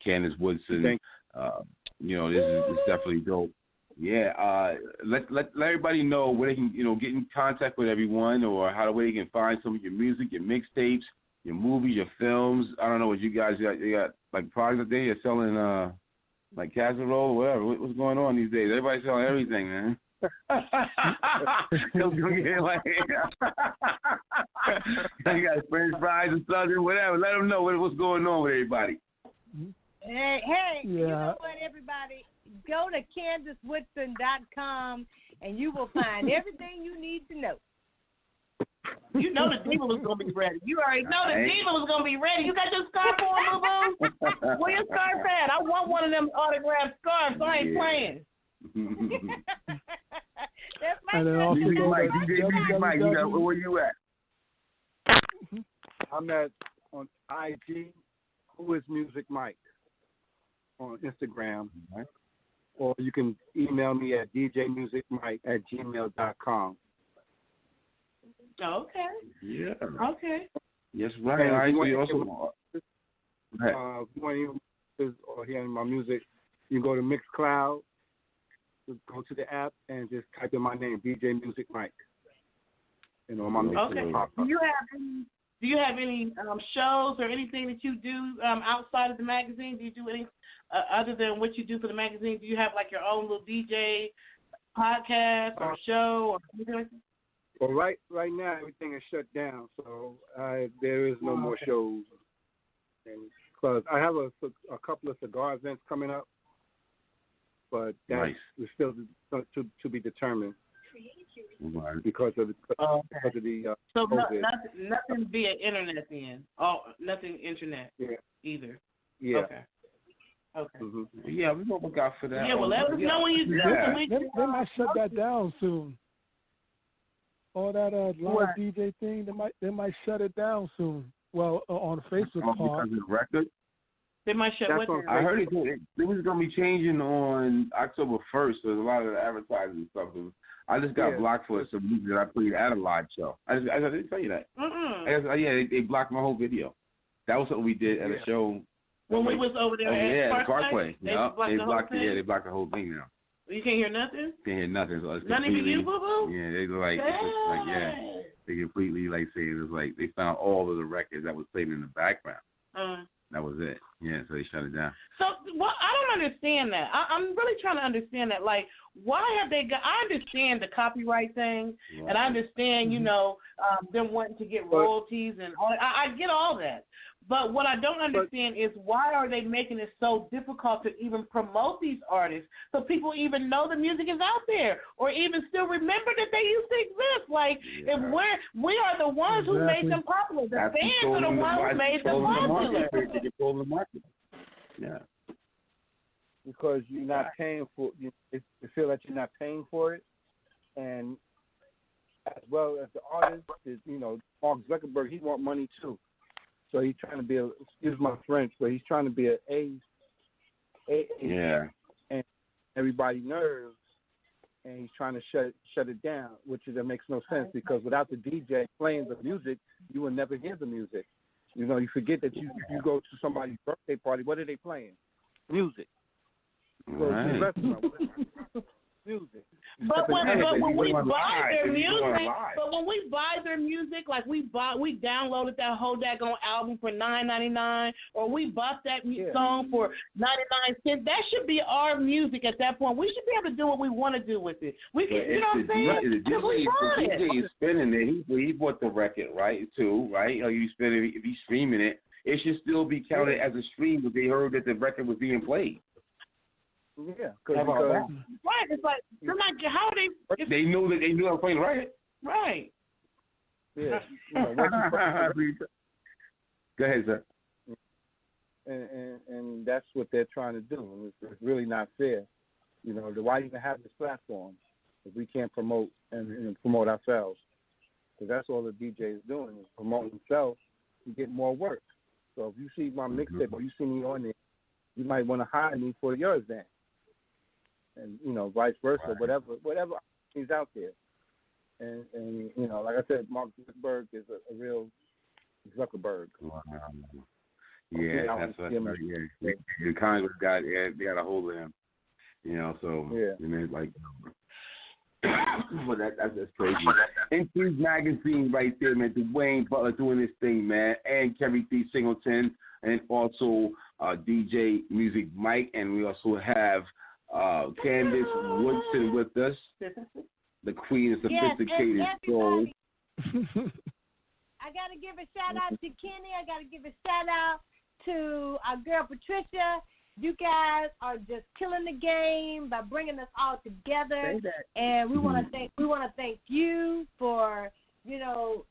Candace Woodson. This is definitely dope. Yeah, let everybody know where they can, get in contact with everyone, or how the way they can find some of your music, your mixtapes, your movies, your films. I don't know what you guys got. You got like products that you're selling, like casserole or whatever. What's going on these days? Everybody's selling everything, man. You got French fries and something, whatever. Let them know what's going on with everybody. Hey, you know what, everybody? Go to CandaceWoodson.com and you will find everything you need to know. You know the diva was going to be ready. You already know the diva was going to be ready. You got your scarf on, boo-boo? Where your scarf at? I want one of them autographed scarves, so I ain't playing. That's my DJ Mike, where you at? I'm at on IG, Who is Music Mike, on Instagram. Mm-hmm. Or you can email me at djmusicmike@gmail.com. Okay. Yeah. Okay. Yes, right. All right. So you also or hearing my music, you can go to Mixcloud, go to the app, and just type in my name, DJ Music Mike. My music will pop up. Do you have any shows or anything that you do outside of the magazine? Do you do any other than what you do for the magazine? Do you have like your own little DJ podcast or show or anything like that? Well, right now everything is shut down, so there is no more shows. And because I have a couple of cigar events coming up, but that's still to be determined. Because of the so COVID. nothing via internet then. Nothing internet either. Yeah. Okay. Mm-hmm. Yeah, we're gonna look out for that. Yeah, well, let us know when you do it. They might shut that down soon. All that live DJ thing, they might shut it down soon. Well, on the Facebook part. Because of the record? They might shut what down? I heard it was going to be changing on October 1st. So there's a lot of the advertising stuff. I just got blocked for some music that I played at a live show. I didn't tell you that. They blocked my whole video. That was something we did at a show. When we was over there at Parkway. They blocked they blocked the whole thing now. You can't hear nothing? Can't hear nothing. So it's nothing for you, boo-boo? Yeah, they go they completely saying it's like they found all of the records that was played in the background. That was it. Yeah, so they shut it down. So, I don't understand that. I'm really trying to understand that. Like, why have they got? I understand the copyright thing, and I understand, them wanting to get royalties and all. I get all that. But what I don't understand is why are they making it so difficult to even promote these artists so people even know the music is out there or even still remember that they used to exist? Like, if we are the ones who made them popular. The fans are the ones who made them popular. They control the market. Yeah. Because you're not paying for you feel that you're not paying for it, and as well as the artist, Mark Zuckerberg, he want money too. So he's trying to be excuse my French, but he's trying to be and everybody nerves, and he's trying to shut it down, which that makes no sense because without the DJ playing the music, you will never hear the music. You forget that you go to somebody's birthday party. What are they playing? Music. You go to the restaurant. Music. But when we buy their music, like we downloaded that whole daggone album for $9.99, or we bought that song for 99 cents. That should be our music at that point. We should be able to do what we want to do with it. We can, you know what I'm saying? The DJ is spinning it. He bought the record, right? Too, right? You spin it if he's streaming it. It should still be counted as a stream if they heard that the record was being played. Yeah, right. It's like they're not. How are they? They knew I was playing right. Right. Yeah. Go ahead, sir. And that's what they're trying to do. And it's really not fair. You know, why even have this platform if we can't promote and promote ourselves? Because that's all the DJ is doing is promoting himself and get more work. So if you see my mixtape or you see me on there, you might want to hire me for your event. And, you know, vice versa, whatever is out there. And you know, like I said, Mark Zuckerberg is a real Zuckerberg. Wow. Yeah, that's what. Yeah, the Congress got a hold of him. You know, so and then like, well, that's crazy. Entrigue magazine right there, man. Dwayne Butler doing this thing, man, and Kerry D. Singleton, and also DJ Music Mike, and we also have Candace Woodson with us, the Queen of Sophisticated Soul. I got to give a shout out to Kenny. I got to give a shout out to our girl Patricia. You guys are just killing the game by bringing us all together, and we want to thank you for, you know,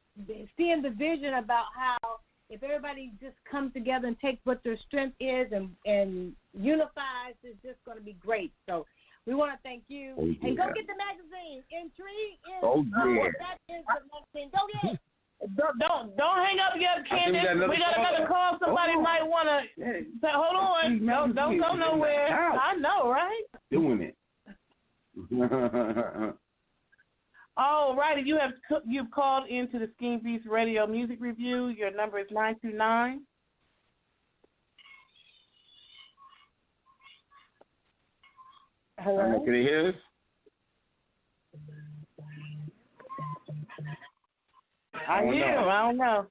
seeing the vision about how if everybody just comes together and takes what their strength is and unifies, it's just going to be great. So we want to thank you. And go get the magazine. Intrigue is that is the magazine. Go get it. Don't hang up yet, Candace. We got another call. Somebody might want to say, hold on. Don't go nowhere. I know, right? Doing it. All righty. You've called into the Skeem Beatz Radio Music Review. Your number is 929. Hello? Can you hear us? I hear him. I don't know.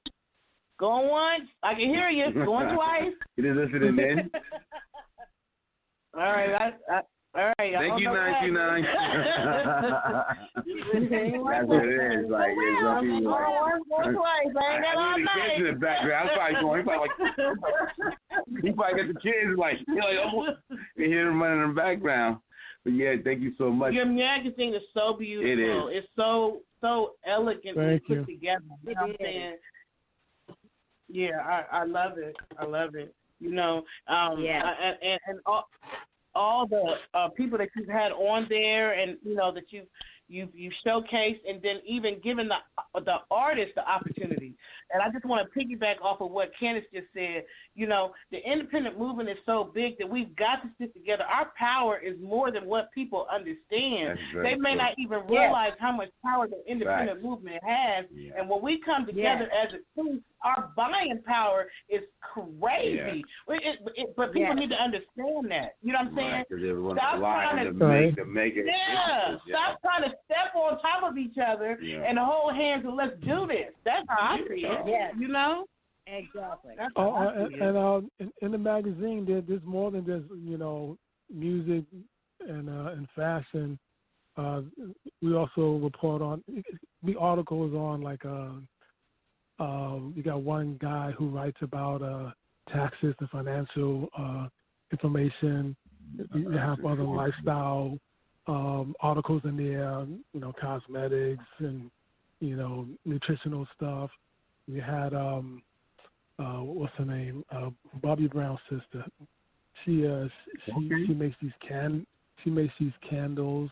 Going once. I can hear you. Going twice. It is listening in. All right. All right. Thank you, 929. That's what it is. Like, some people going twice. I ain't got all night. In the background. I'm probably going. He probably got the kids like, you hear them running in the background. But yeah, thank you so much. Your magazine is so beautiful. It is. It's so elegantly put together. You know what I'm saying? Yeah, I love it. I love it. You know, and all the people that you've had on there, and you know that you've showcased, and then even given the artist the opportunity. And I just want to piggyback off of what Candace just said. You know, the independent movement is so big that we've got to stick together. Our power is more than what people understand. They may not even realize how much power the independent movement has. Yeah. And when we come together as a team, our buying power is crazy. Yeah. But people need to understand that. You know what I'm saying? Stop trying to make it. Stop trying to step on top of each other and hold hands and let's do this. That's how I see it. Yes. You know? Exactly. And in the magazine, there's more than just, you know, music and fashion. We also report on the articles on like you got one guy who writes about taxes and financial information. You have other lifestyle articles in there, you know, cosmetics and, you know, nutritional stuff. You had what's her name? Bobby Brown's sister. She makes these candles.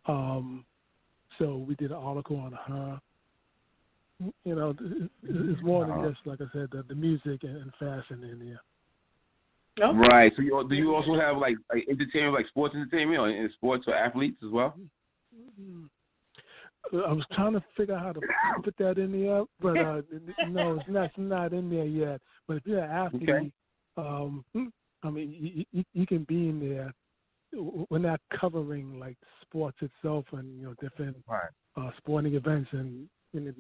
So we did an article on her. You know, it's more than just, like I said, the music and fashion in there. Okay. Right. So do you also have like entertainment, like sports entertainment, or in sports or athletes as well? I was trying to figure out how to put that in there, but no, it's not in there yet. But if you're an athlete, I mean, you can be in there. We're not covering like sports itself and, you know, different sporting events and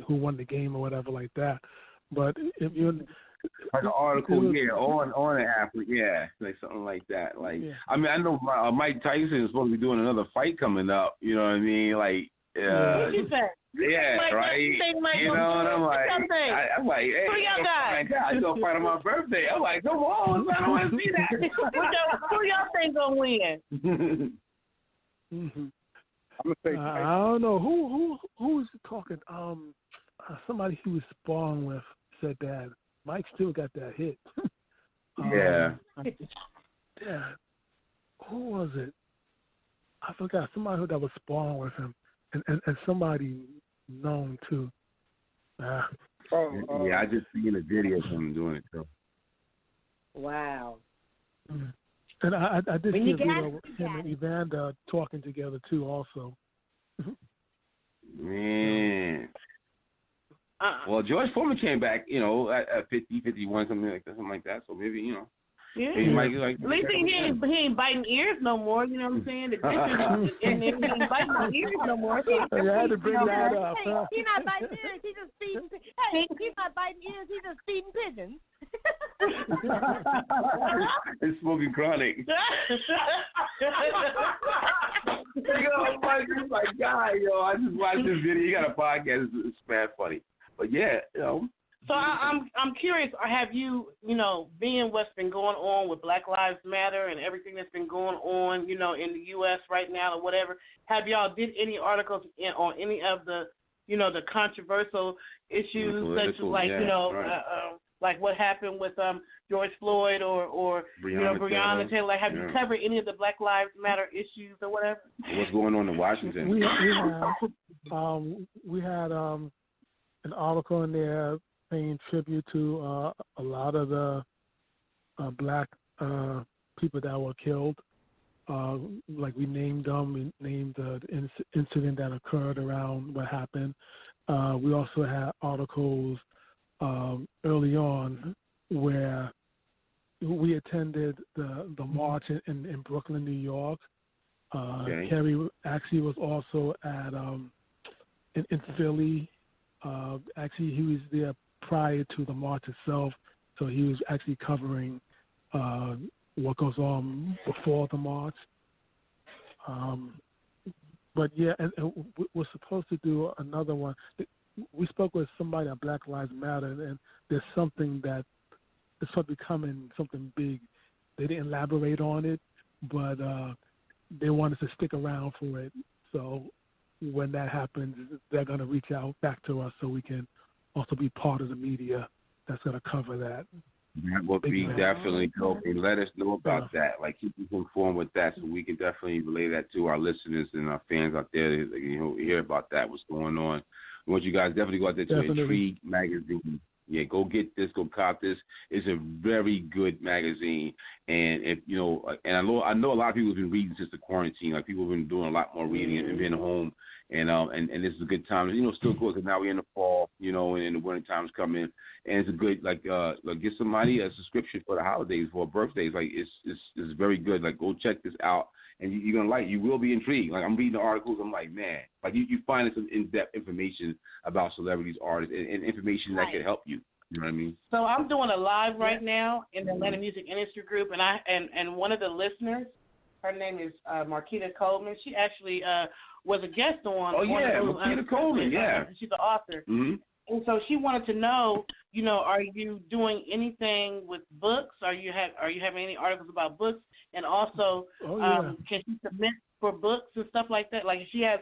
who won the game or whatever like that. But if you're like an article, on an athlete, like something like that. Like, I mean, I know Mike Tyson is supposed to be doing another fight coming up. You know what I mean? Like, what you say? Yeah, like, right. You know, and I'm like, hey, who y'all got? You gonna fight on my birthday? I'm like, come on, I don't want to see that. Who y'all think gonna win? Mm-hmm. I'm gonna say I don't know who was talking. Somebody he was sparring with said that Mike still got that hit. Yeah. Yeah. Who was it? I forgot. Somebody that was sparring with him, and somebody known too. Yeah, I just seen a video of him doing it too. Wow. And I did see a video it, with him and Evander talking together too, also. Man. Well, George Foreman came back, you know, at 50, 51, something like that. So maybe, you know. Yeah. Maybe Mike is like, at least he ain't biting ears no more. You know what I'm saying? The distance and he ain't biting my ears no more. So I had to bring that up. Hey, he's not biting ears. He's just feeding. Hey, he's not biting ears. He's just feeding pigeons. It's smoking chronic. Yo, Mike is my guy, yo. I just watched this video. You got a podcast. It's bad funny. But yeah, you know. So I'm curious. Have you, you know, being what's been going on with Black Lives Matter and everything that's been going on, you know, in the U.S. right now or whatever, have y'all did any articles on any of the, you know, the controversial issues such as like, you know, right. Like what happened with George Floyd or you know, Breonna Taylor? Like, have you covered any of the Black Lives Matter issues or whatever? What's going on in Washington? We had an article in there paying tribute to a lot of the black people that were killed. Like we named them, we named the incident that occurred around what happened. We also had articles early on where we attended the march in Brooklyn, New York. Kerry actually was also at in Philly. Actually, he was there prior to the march itself, so he was actually covering what goes on before the march. But yeah, and we're supposed to do another one. We spoke with somebody at Black Lives Matter, and there's something that it's sort of becoming something big. They didn't elaborate on it, but they wanted to stick around for it. So when that happens, they're going to reach out back to us so we can also be part of the media that's going to cover that. That would be definitely dope. And let us know about that. Like, keep us informed with that so we can definitely relay that to our listeners and our fans out there. You know, hear about that, what's going on. We want you guys definitely go out there to Entrigue magazine. Yeah, go get this, go cop this. It's a very good magazine. And if you know, and I know a lot of people have been reading since the quarantine. Like, people have been doing a lot more reading and being home. And this is a good time. You know, still cool because now we're in the fall, you know, and the winter time's coming. And it's a good like get somebody a subscription for the holidays, for birthdays. Like it's very good. Like, go check this out, and you're gonna like. You will be intrigued. Like, I'm reading the articles. I'm like, man, like you find some in-depth information about celebrities, artists, and information that could help you. You know what I mean? So I'm doing a live right now in the Atlanta Music Industry Group, and one of the listeners, her name is Marquita Coleman. She actually was a guest on. Oh yeah, Marquita Coleman. Yeah, she's the author. Mm-hmm. And so she wanted to know, you know, are you doing anything with books? Are you having any articles about books? And also, can she submit for books and stuff like that? Like, she has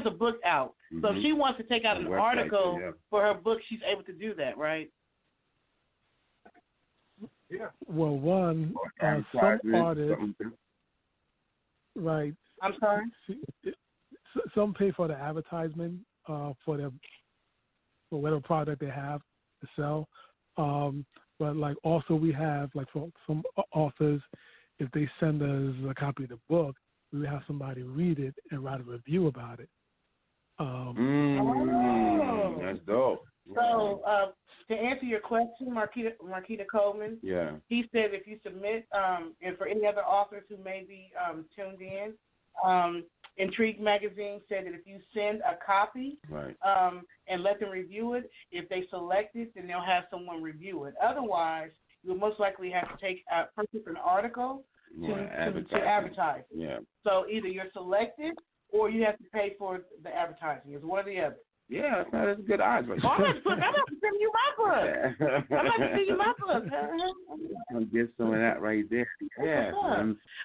a book out. Mm-hmm. So if she wants to take out an article for her book, she's able to do that, right? Yeah. Well, some artists, right? I'm sorry. Some pay for the advertisement for whatever product they have to sell. But like also we have like for some authors, if they send us a copy of the book, we have somebody read it and write a review about it. That's dope. So to answer your question, Marquita Coleman, he said if you submit, and for any other authors who may be tuned in, Entrigue magazine said that if you send a copy and let them review it, if they select it, then they'll have someone review it. Otherwise, you'll most likely have to purchase an article to advertise it. Yeah. So either you're selected or you have to pay for the advertising. It's one or the other. Yeah, that's not as good odds right I'm about to send you my book. I'm about to send you my book. I'm going to get some of that right there. Yeah.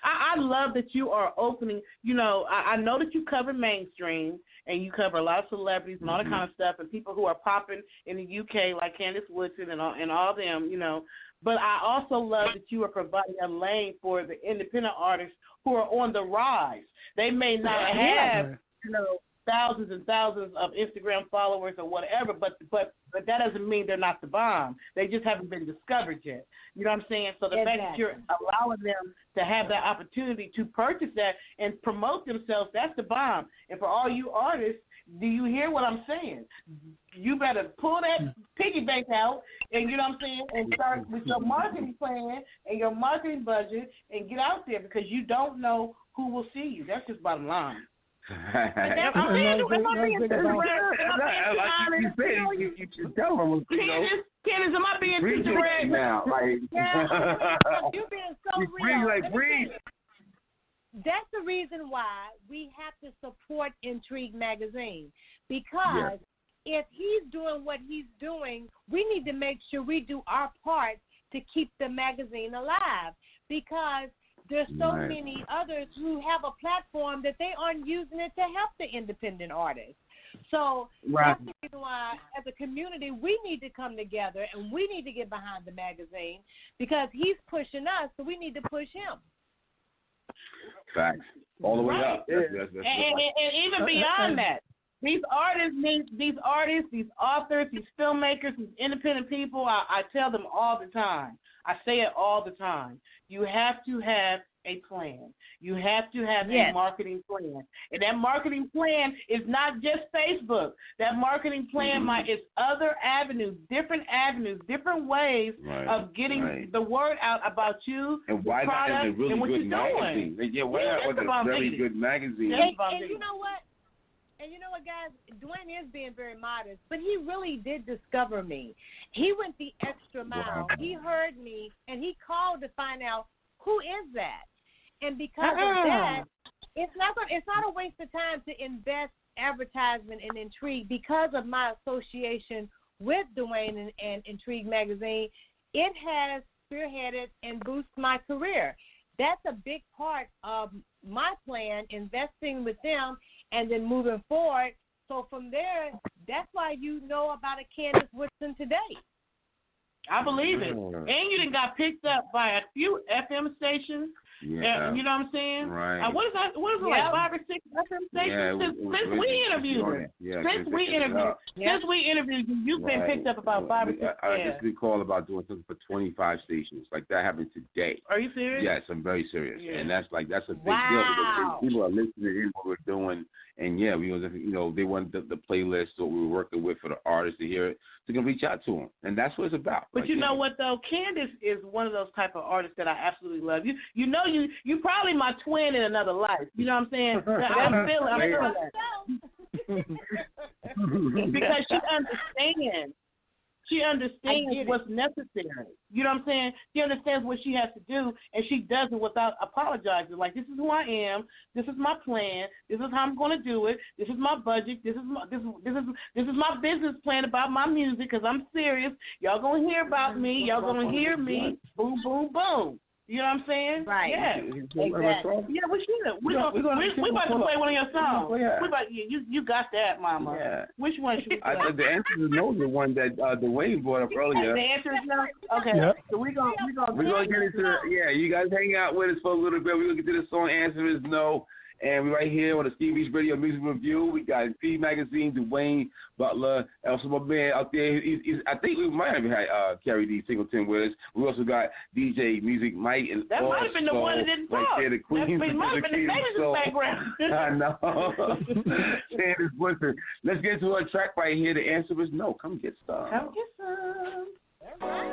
I love that you are opening. You know, I know that you cover mainstream and you cover a lot of celebrities and all that kind of stuff and people who are popping in the UK like Candace Woodson and all them, you know. But I also love that you are providing a lane for the independent artists who are on the rise. They may not have, you know, thousands and thousands of Instagram followers or whatever, but that doesn't mean they're not the bomb. They just haven't been discovered yet. You know what I'm saying? So the fact that you're allowing them to have that opportunity to purchase that and promote themselves, that's the bomb. And for all you artists, do you hear what I'm saying? You better pull that piggy bank out and, you know what I'm saying, and start with your marketing plan and your marketing budget and get out there because you don't know who will see you. That's just bottom line. You should tell them. Candace, am I being too direct now? You're being so real. That's the reason why we have to support Entrigue magazine because if he's doing what he's doing, we need to make sure we do our part to keep the magazine alive because there's so many others who have a platform that they aren't using it to help the independent artists. So that's the reason why, as a community, we need to come together and we need to get behind the magazine because he's pushing us, so we need to push him. Facts. All the way up. That's and even beyond that, these artists, these authors, these filmmakers, these independent people, I tell them all the time. I say it all the time. You have to have a plan. You have to have a marketing plan. And that marketing plan is not just Facebook. That marketing plan is other avenues, different ways of getting the word out about you, and why the product, not in a really and what good you're magazine? doing. Yeah, why not with a very good magazine? And you know what? And you know what, guys? Dwayne is being very modest, but he really did discover me. He went the extra mile. He heard me, and he called to find out who is that. And because of that, it's not a waste of time to invest advertisement in Entrigue because of my association with Dwayne and Entrigue magazine. It has spearheaded and boosted my career. That's a big part of my plan, investing with them and then moving forward. So from there, that's why you know about a Candace Woodson today. I believe it. And you done got picked up by a few FM stations. Yeah. You know what I'm saying? Right. What is that? What is it, like 5 or 6 FM stations since we interviewed her? Since we interviewed you, you've been picked up about 5 or 6. I just recall about doing something for 25 stations. Like that happened today. Are you serious? Yes, I'm very serious. Yeah. And that's a big deal wow. because people are listening to what we're doing. And yeah, they want the playlist that we were working with for the artists to hear it. So you can reach out to them, and that's what it's about. But you know what though, Candace is one of those type of artists that I absolutely love. You know you probably my twin in another life. You know what I'm saying? I'm feeling that. Because she understands. She understands what's necessary. You know what I'm saying? She understands what she has to do, and she does it without apologizing. Like, this is who I am. This is my plan. This is how I'm going to do it. This is my budget. This is my business plan about my music because I'm serious. Y'all going to hear about me. Y'all going to hear me. Boom, boom, boom. You know what I'm saying? Right. Yeah. Exactly. Yeah, we should. We about to play one of your songs. You got that, Mama. Yeah. Which one should we play? The answer is no, the one that Dwayne brought up earlier. The answer is no? Okay. Yep. So we're gonna get into you guys hang out with us for a little bit. We're going to get to the song Answer is No. And we're right here on the Skeem Beatz Radio Music Review. We got P Magazine, Dwayne Butler, also my man out there. I think we might have had Carrie D. Singleton with us. We also got DJ Music Mike. And that might have been the one that didn't talk. Right there, the Queen. That might have been the famous in the background. I know. Candace Woodson. Let's get to our track right here. The answer is no. Come get some. Come get some. All right.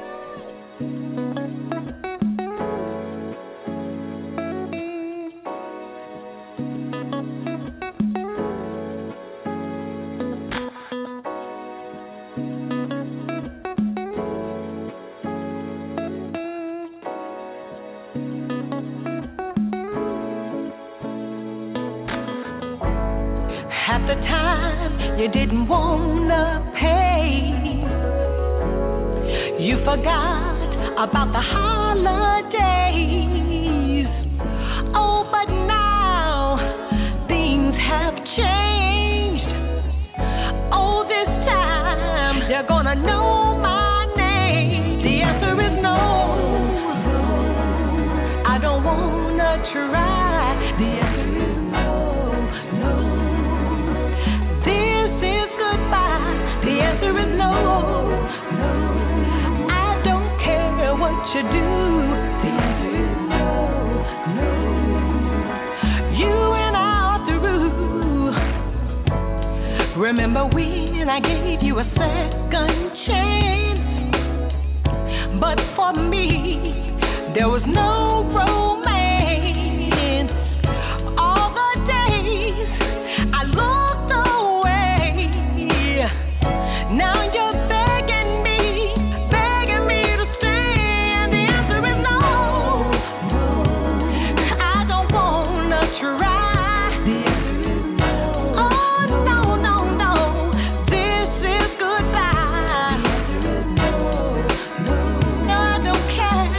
the time you didn't wanna pay. You forgot about the holidays. Oh, but now things have changed. Oh, this time you're gonna know my name. The answer is no. I don't wanna try. The answer is no, no. This is goodbye. The answer is no, no. I don't care what you do. The answer is no, no. You and I are through. Remember when I gave you a second chance? But for me, there was no romance. All the days I looked away. Now you're begging me to stay. And the answer is no. I don't wanna try. Oh, no, no, no. This is goodbye. I don't care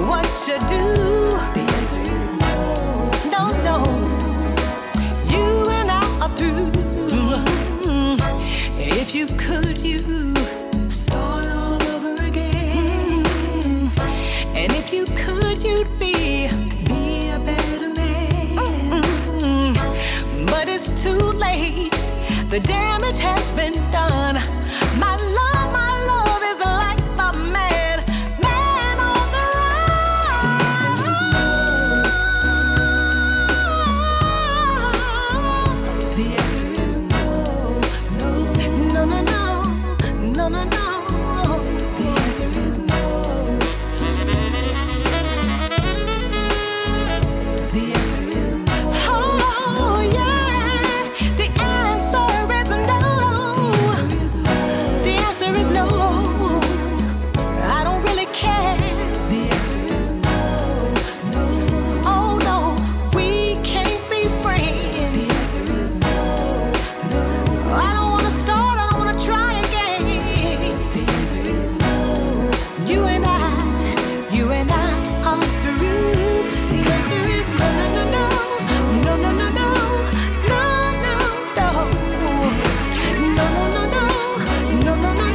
what you do. No, no. You and I are through. If you could, you start all over again. And if you could, you'd be a better man. But it's too late. The damage has been done. My love is like a man on the run. The answer is no, no, no, no, no, no, no. The answer is no. The answer is oh yeah. The answer is no. The answer is no. I don't really care. The answer is no, no. Oh no, we can't be friends. The answer is no, no. I don't wanna start. I don't wanna try again. The answer is no. You and I are through. The answer is no, no, no, no, no, no, no, no, no, no, no, no, no, no, no, no, no, no.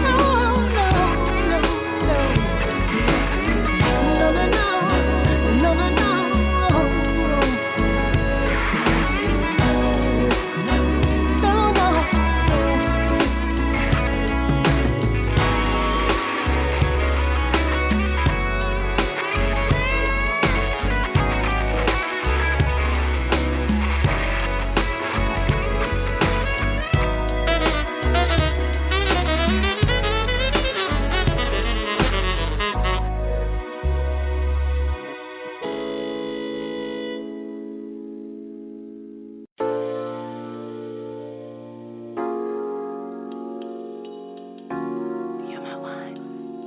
You're my one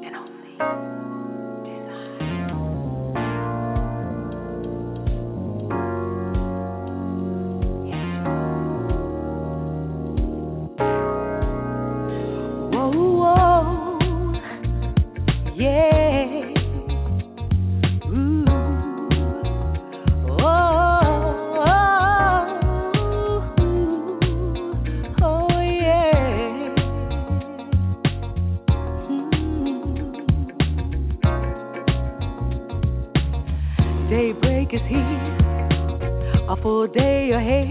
and only desire. Whoa, whoa, yeah. Ooh. Oh, yeah. Daybreak is here, a full day ahead.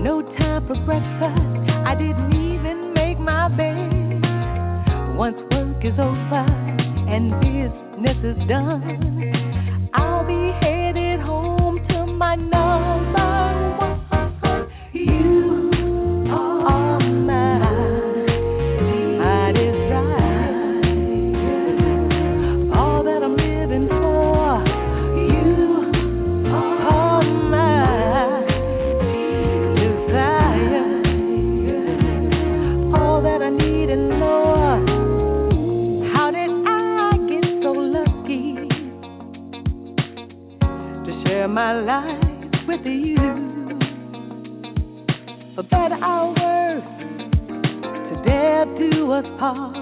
No time for breakfast, I didn't even make my bed. Once work is over and business is done, I'll be headed home to my number one. You are my desire, all that I'm living for. You are my desire, all that I need and more. How did I get so lucky to share my life with you? for better or worse, to death do us part.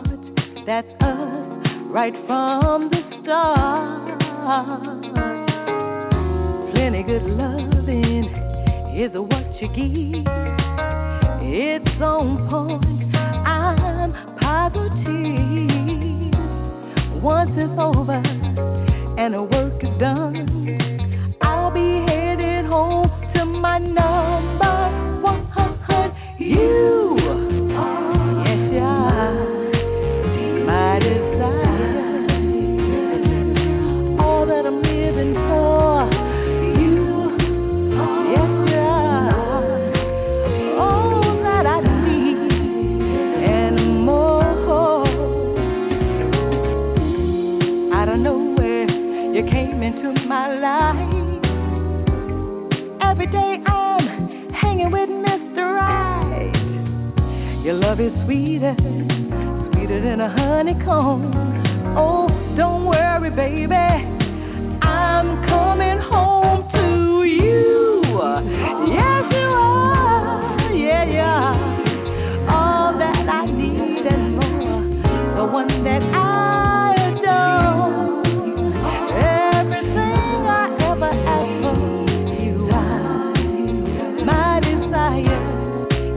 That's us right from the start. Plenty good loving is what you give. It's on point, I'm positive. Once it's over and the work is done, I'll be headed home to my number 100. You are, yes, you are my desire. All that I'm living for, you, yes, you are all that I need and more. Out of nowhere, you came into my life. Every day I'm hanging with Mr. Right. Your love is sweeter, sweeter than a honeycomb. Oh, don't worry, baby, I'm coming home to you. Yes, you are, yeah, yeah. All that I need and more, the one that I adore. Everything I ever asked for, you are my desire,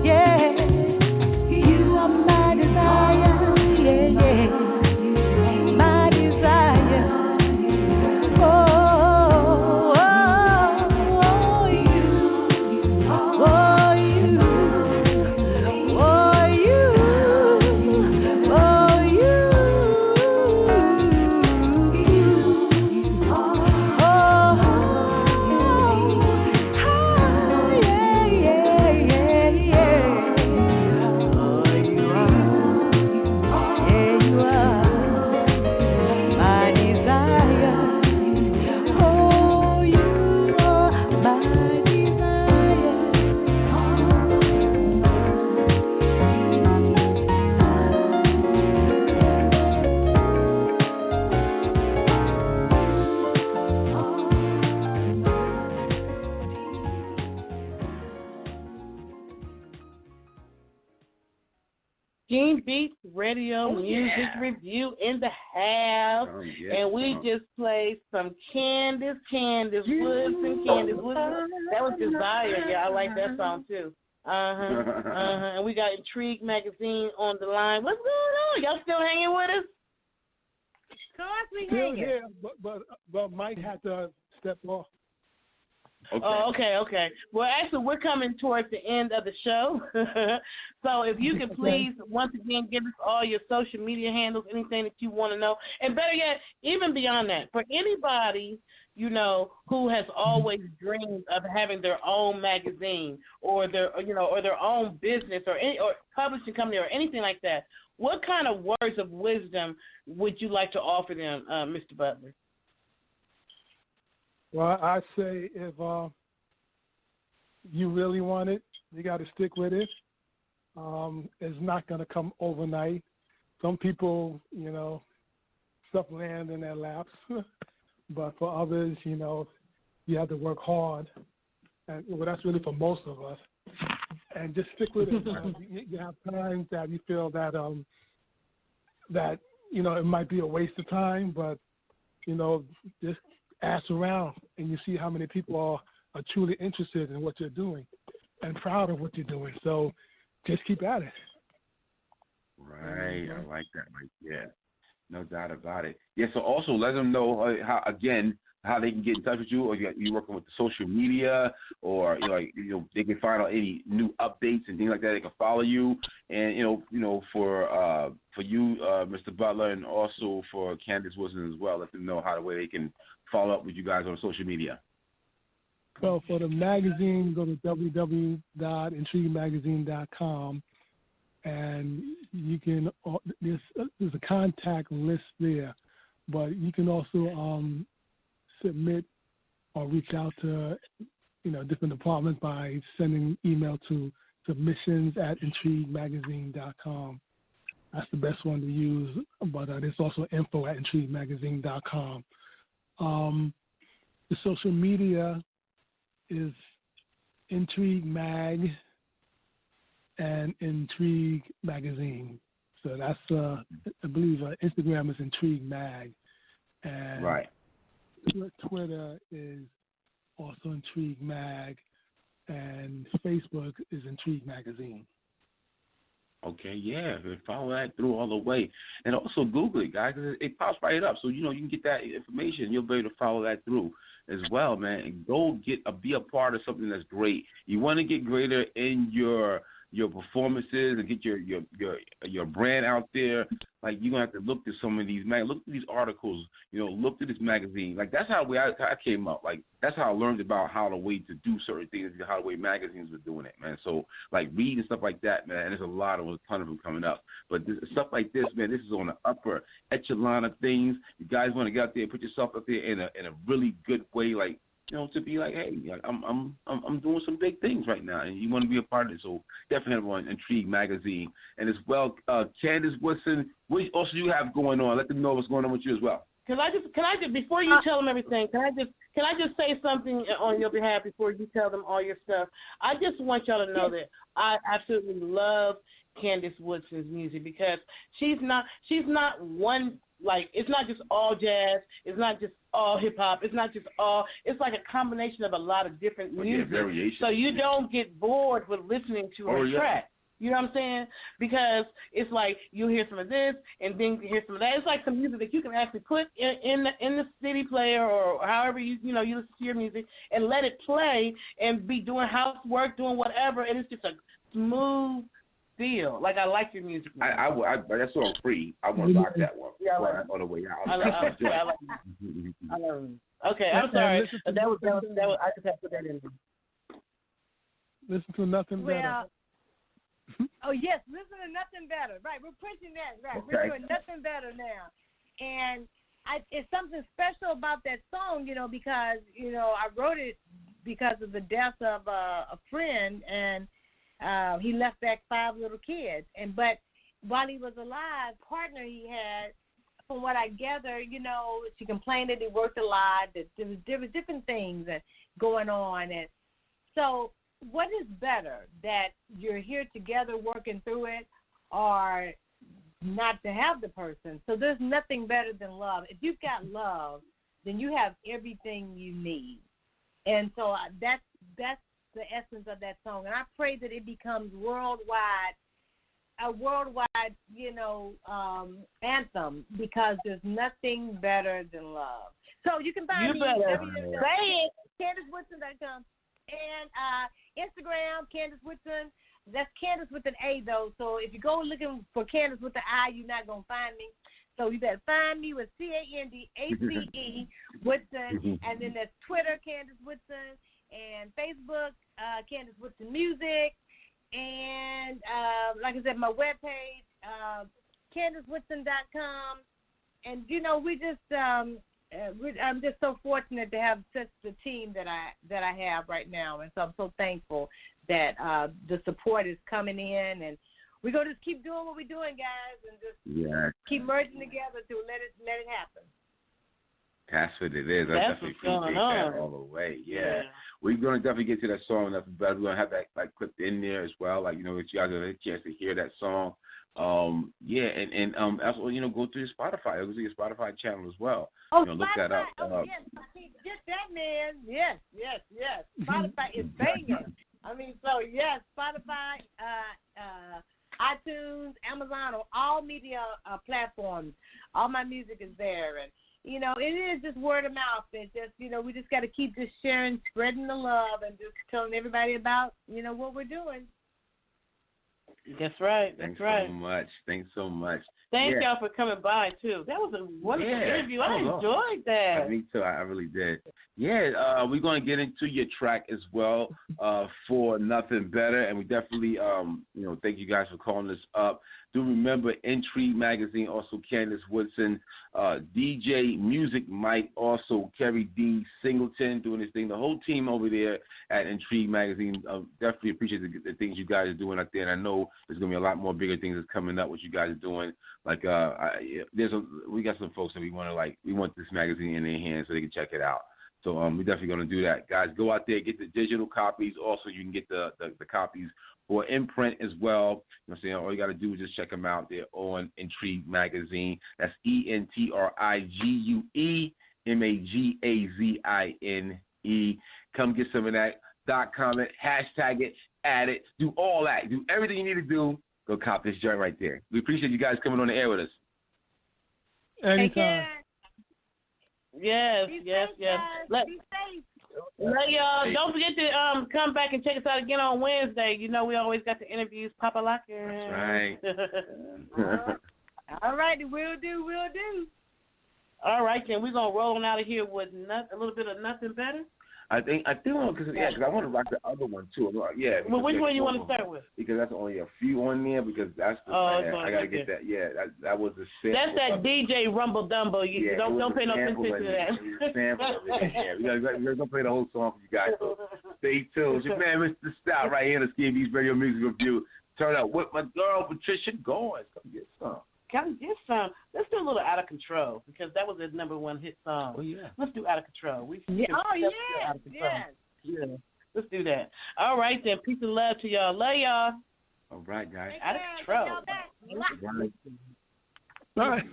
yeah. You are my desire, yeah, yeah. My desire, oh, oh, oh, you, oh, you, oh, you, oh, you, Skeem Beatz Radio Music Review in the house. And we just played some Candace Woods and Candace Woods. That was Desire. Yeah, I like that song too. And we got Entrigue magazine on the line. What's going on? Y'all still hanging with us? Still here, but Mike had to step off. Okay. Oh, okay. Well, actually, we're coming towards the end of the show. So if you could please, once again, give us all your social media handles, anything that you want to know. And better yet, even beyond that, for anybody, you know, who has always dreamed of having their own magazine or their own business or publishing company or anything like that, what kind of words of wisdom would you like to offer them, Mr. Butler? Well, I say if you really want it, you got to stick with it. It's not going to come overnight. Some people, you know, stuff land in their laps. But for others, you know, you have to work hard. And well, that's really for most of us. And just stick with it. You have times that you feel that, that, you know, it might be a waste of time, but, you know, just ask around and you see how many people are truly interested in what you're doing and proud of what you're doing. So just keep at it. Right. I like that. Right. Yeah. No doubt about it. Yeah. So also let them know how they can get in touch with you, or you working with the social media, or they can find out any new updates and things like that. They can follow you, and for you, Mr. Butler, and also for Candace Wilson as well. Let them know how the way they can follow up with you guys on social media. So for the magazine, go to www.intriguemagazine.com, and you can there's a contact list there, but you can also submit or reach out to different departments by sending email to submissions@intriguemagazine.com. That's the best one to use, but there's also info@intriguemagazine.com. The social media is Entrigue Mag and Entrigue magazine. So that's I believe Instagram is Entrigue Mag, and right. Twitter is also Entrigue Mag, and Facebook is Entrigue Magazine. Okay, yeah, follow that through all the way. And also Google it, guys, 'cause it pops right up. So, you know, you can get that information. You'll be able to follow that through as well, man. And go be a part of something that's great. You want to get greater in your performances and get your brand out there. Like, you're going to have to look to some of these, look at these articles, you know, look to this magazine. Like, that's how I came up. Like, that's how I learned about how the way to do certain things, how the way magazines were doing it, man. So, like, reading stuff like that, man, there's a ton of them coming up. But stuff like this, man, this is on the upper echelon of things. You guys want to get out there and put yourself out there in a really good way, like, you know, to be like, hey, I'm doing some big things right now, and you want to be a part of it. So definitely have on Entrigue Magazine, and as well, Candace Woodson. What else do you have going on? Let them know what's going on with you as well. Can I just before you tell them everything? Can I just say something on your behalf before you tell them all your stuff? I just want y'all to know that I absolutely love Candace Woodson's music because she's not one. Like, it's not just all jazz. It's not just all hip-hop. It's not just all – it's like a combination of a lot of different music. So you don't get bored with listening to her track. You know what I'm saying? Because it's like you hear some of this and then you hear some of that. It's like some music that you can actually put in the CD player or however you listen to your music and let it play and be doing housework, doing whatever, and it's just a smooth – feel like I like your music. I that's song free. I want to rock that one. Yeah, on the way out. I love it. Okay, I'm sorry. That was I just have to put that in. Listen to Nothing Better. Oh yes, listen to Nothing Better. Right, we're pushing that. Right, we're doing Nothing Better now, and it's something special about that song, you know, because I wrote it because of the death of a friend and. He left back 5 little kids, but while he was alive, partner he had, from what I gather, you know, she complained that he worked a lot, that there was different things going on, and so what is better, that you're here together working through it, or not to have the person? So there's nothing better than love. If you've got love, then you have everything you need, and so that's the essence of that song, and I pray that it becomes a worldwide, anthem, because there's nothing better than love. So you can find me CandaceWoodson.com and Instagram Candace Woodson. That's Candace with an A though. So if you go looking for Candace with the I, you're not gonna find me. So you better find me with CandaceWoodson, and then there's Twitter Candace Woodson. And Facebook, Candace Woodson Music, and like I said, my webpage, CandaceWoodson.com. And we just, I'm just so fortunate to have such a team that I have right now, and so I'm so thankful that the support is coming in, and we're gonna just keep doing what we're doing, guys, and just keep merging together to let it happen. That's what it is. I definitely appreciate that all the way. Yeah. We're going to definitely get to that song. Nothing Better. We're going to have that like clipped in there as well. Like, you know, you guys get a chance to hear that song. And also, go to your Spotify. Go to your Spotify channel as well. Look that up. Oh, yes. Get that, man. Yes. Spotify is banging. I mean, so, yes, Spotify, iTunes, Amazon, or all media platforms. All my music is there. And it is just word of mouth. It's just, we just got to keep just sharing, spreading the love, and just telling everybody about, what we're doing. That's right. Thanks so much. Thank y'all for coming by, too. That was a wonderful interview. I enjoyed that. Me too. I really did. Yeah, we're going to get into your track as well for Nothing Better. And we definitely, thank you guys for calling us up. Do remember Entrigue Magazine, also Candace Woodson, DJ Music Mike, also Kerry D. Singleton doing his thing. The whole team over there at Entrigue Magazine, definitely appreciate the things you guys are doing out there. And I know there's going to be a lot more bigger things that's coming up, what you guys are doing. Like, we got some folks that we want this magazine in their hands so they can check it out. So we're definitely going to do that. Guys, go out there, get the digital copies. Also, you can get the copies or in print as well. You know what I'm saying? All you got to do is just check them out. They're on Entrigue Magazine. That's ENTRIGUE Come get some of that. .comment, hashtag it, add it, do all that. Do everything you need to do. Go cop this joint right there. We appreciate you guys coming on the air with us. Anytime. Yes. Be safe. Let y'all, don't forget to come back and check us out again on Wednesday. You know we always got the interviews, Papa Locker. That's right. All right, we'll do. All right, then we're gonna roll on out of here with a little bit of nothing better. I think because I want to rock the other one too. Yeah. Well, which one you want to start with? Because that's only a few on there. Because that's the I gotta get that. Yeah, that was the sample. That's that DJ Rumble Dumbo. You don't pay no attention to that. We're gonna play the whole song for you guys. So stay tuned. It's your man, Mr. Stout, right here in the Skeem Beatz Radio Music Review. Turn up with my girl Patricia Goins. Come get some. Let's do a little Out of Control because that was his #1 hit song. Oh yeah. Let's do Out of Control. Yeah. Let's do that. All right then. Peace and love to y'all. Love y'all. All right, guys. Out of Control. All right.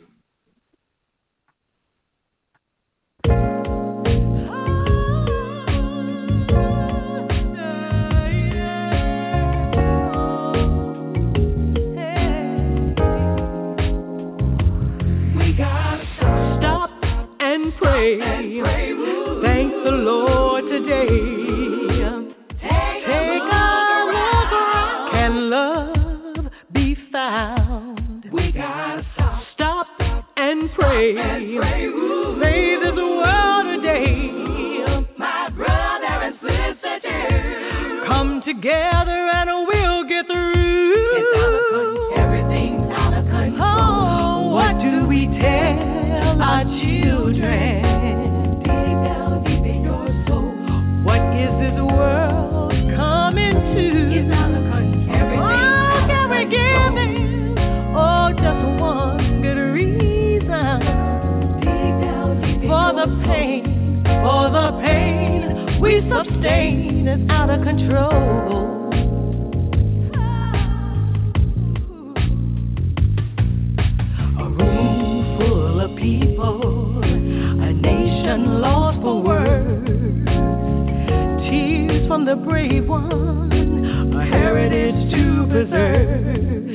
Pray. Thank the Lord today. Take a look around. Can love be found? We gotta stop and pray. Save this world today. My brother and sister too. Come together and we'll get through. It's out of control. Everything's out of control. Oh, what do we tell our children? Deep down, deep in your soul. What is this world coming to? It's out of control. Everything can we give it? Oh, just one good reason. Deep down, deep in for the pain we sustain is out of control. A room full of people, a nation lost for words, tears from the brave one, a heritage to preserve.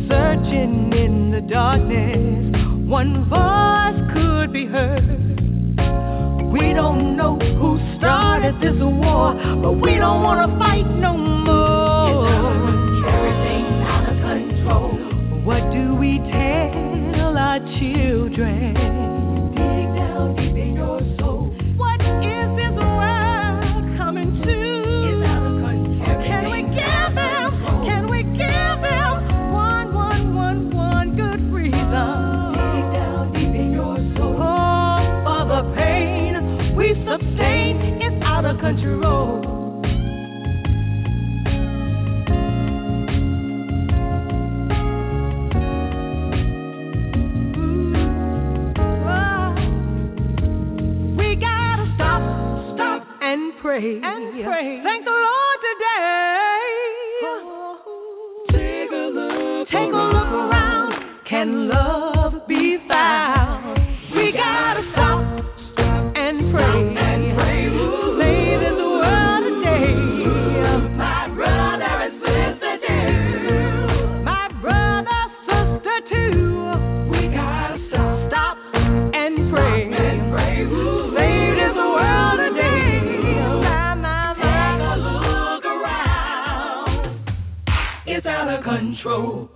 Searching in the darkness, one voice could be heard. We don't know who started this war, but we don't want to fight no more. Everything's out of control. What do we tell our children? Dig down deep in your soul. What is this world coming to? It's out of control. Can we give them one good reason? Dig down deep in your soul. Oh, for the pain we sustain is out of control. Pray. Thank the Lord today. Take a look around. Can love be found? We gotta stop and pray. Save this world today. My brother and sister too. My brother, sister too. We gotta stop and pray. Save this world today. It's out of control.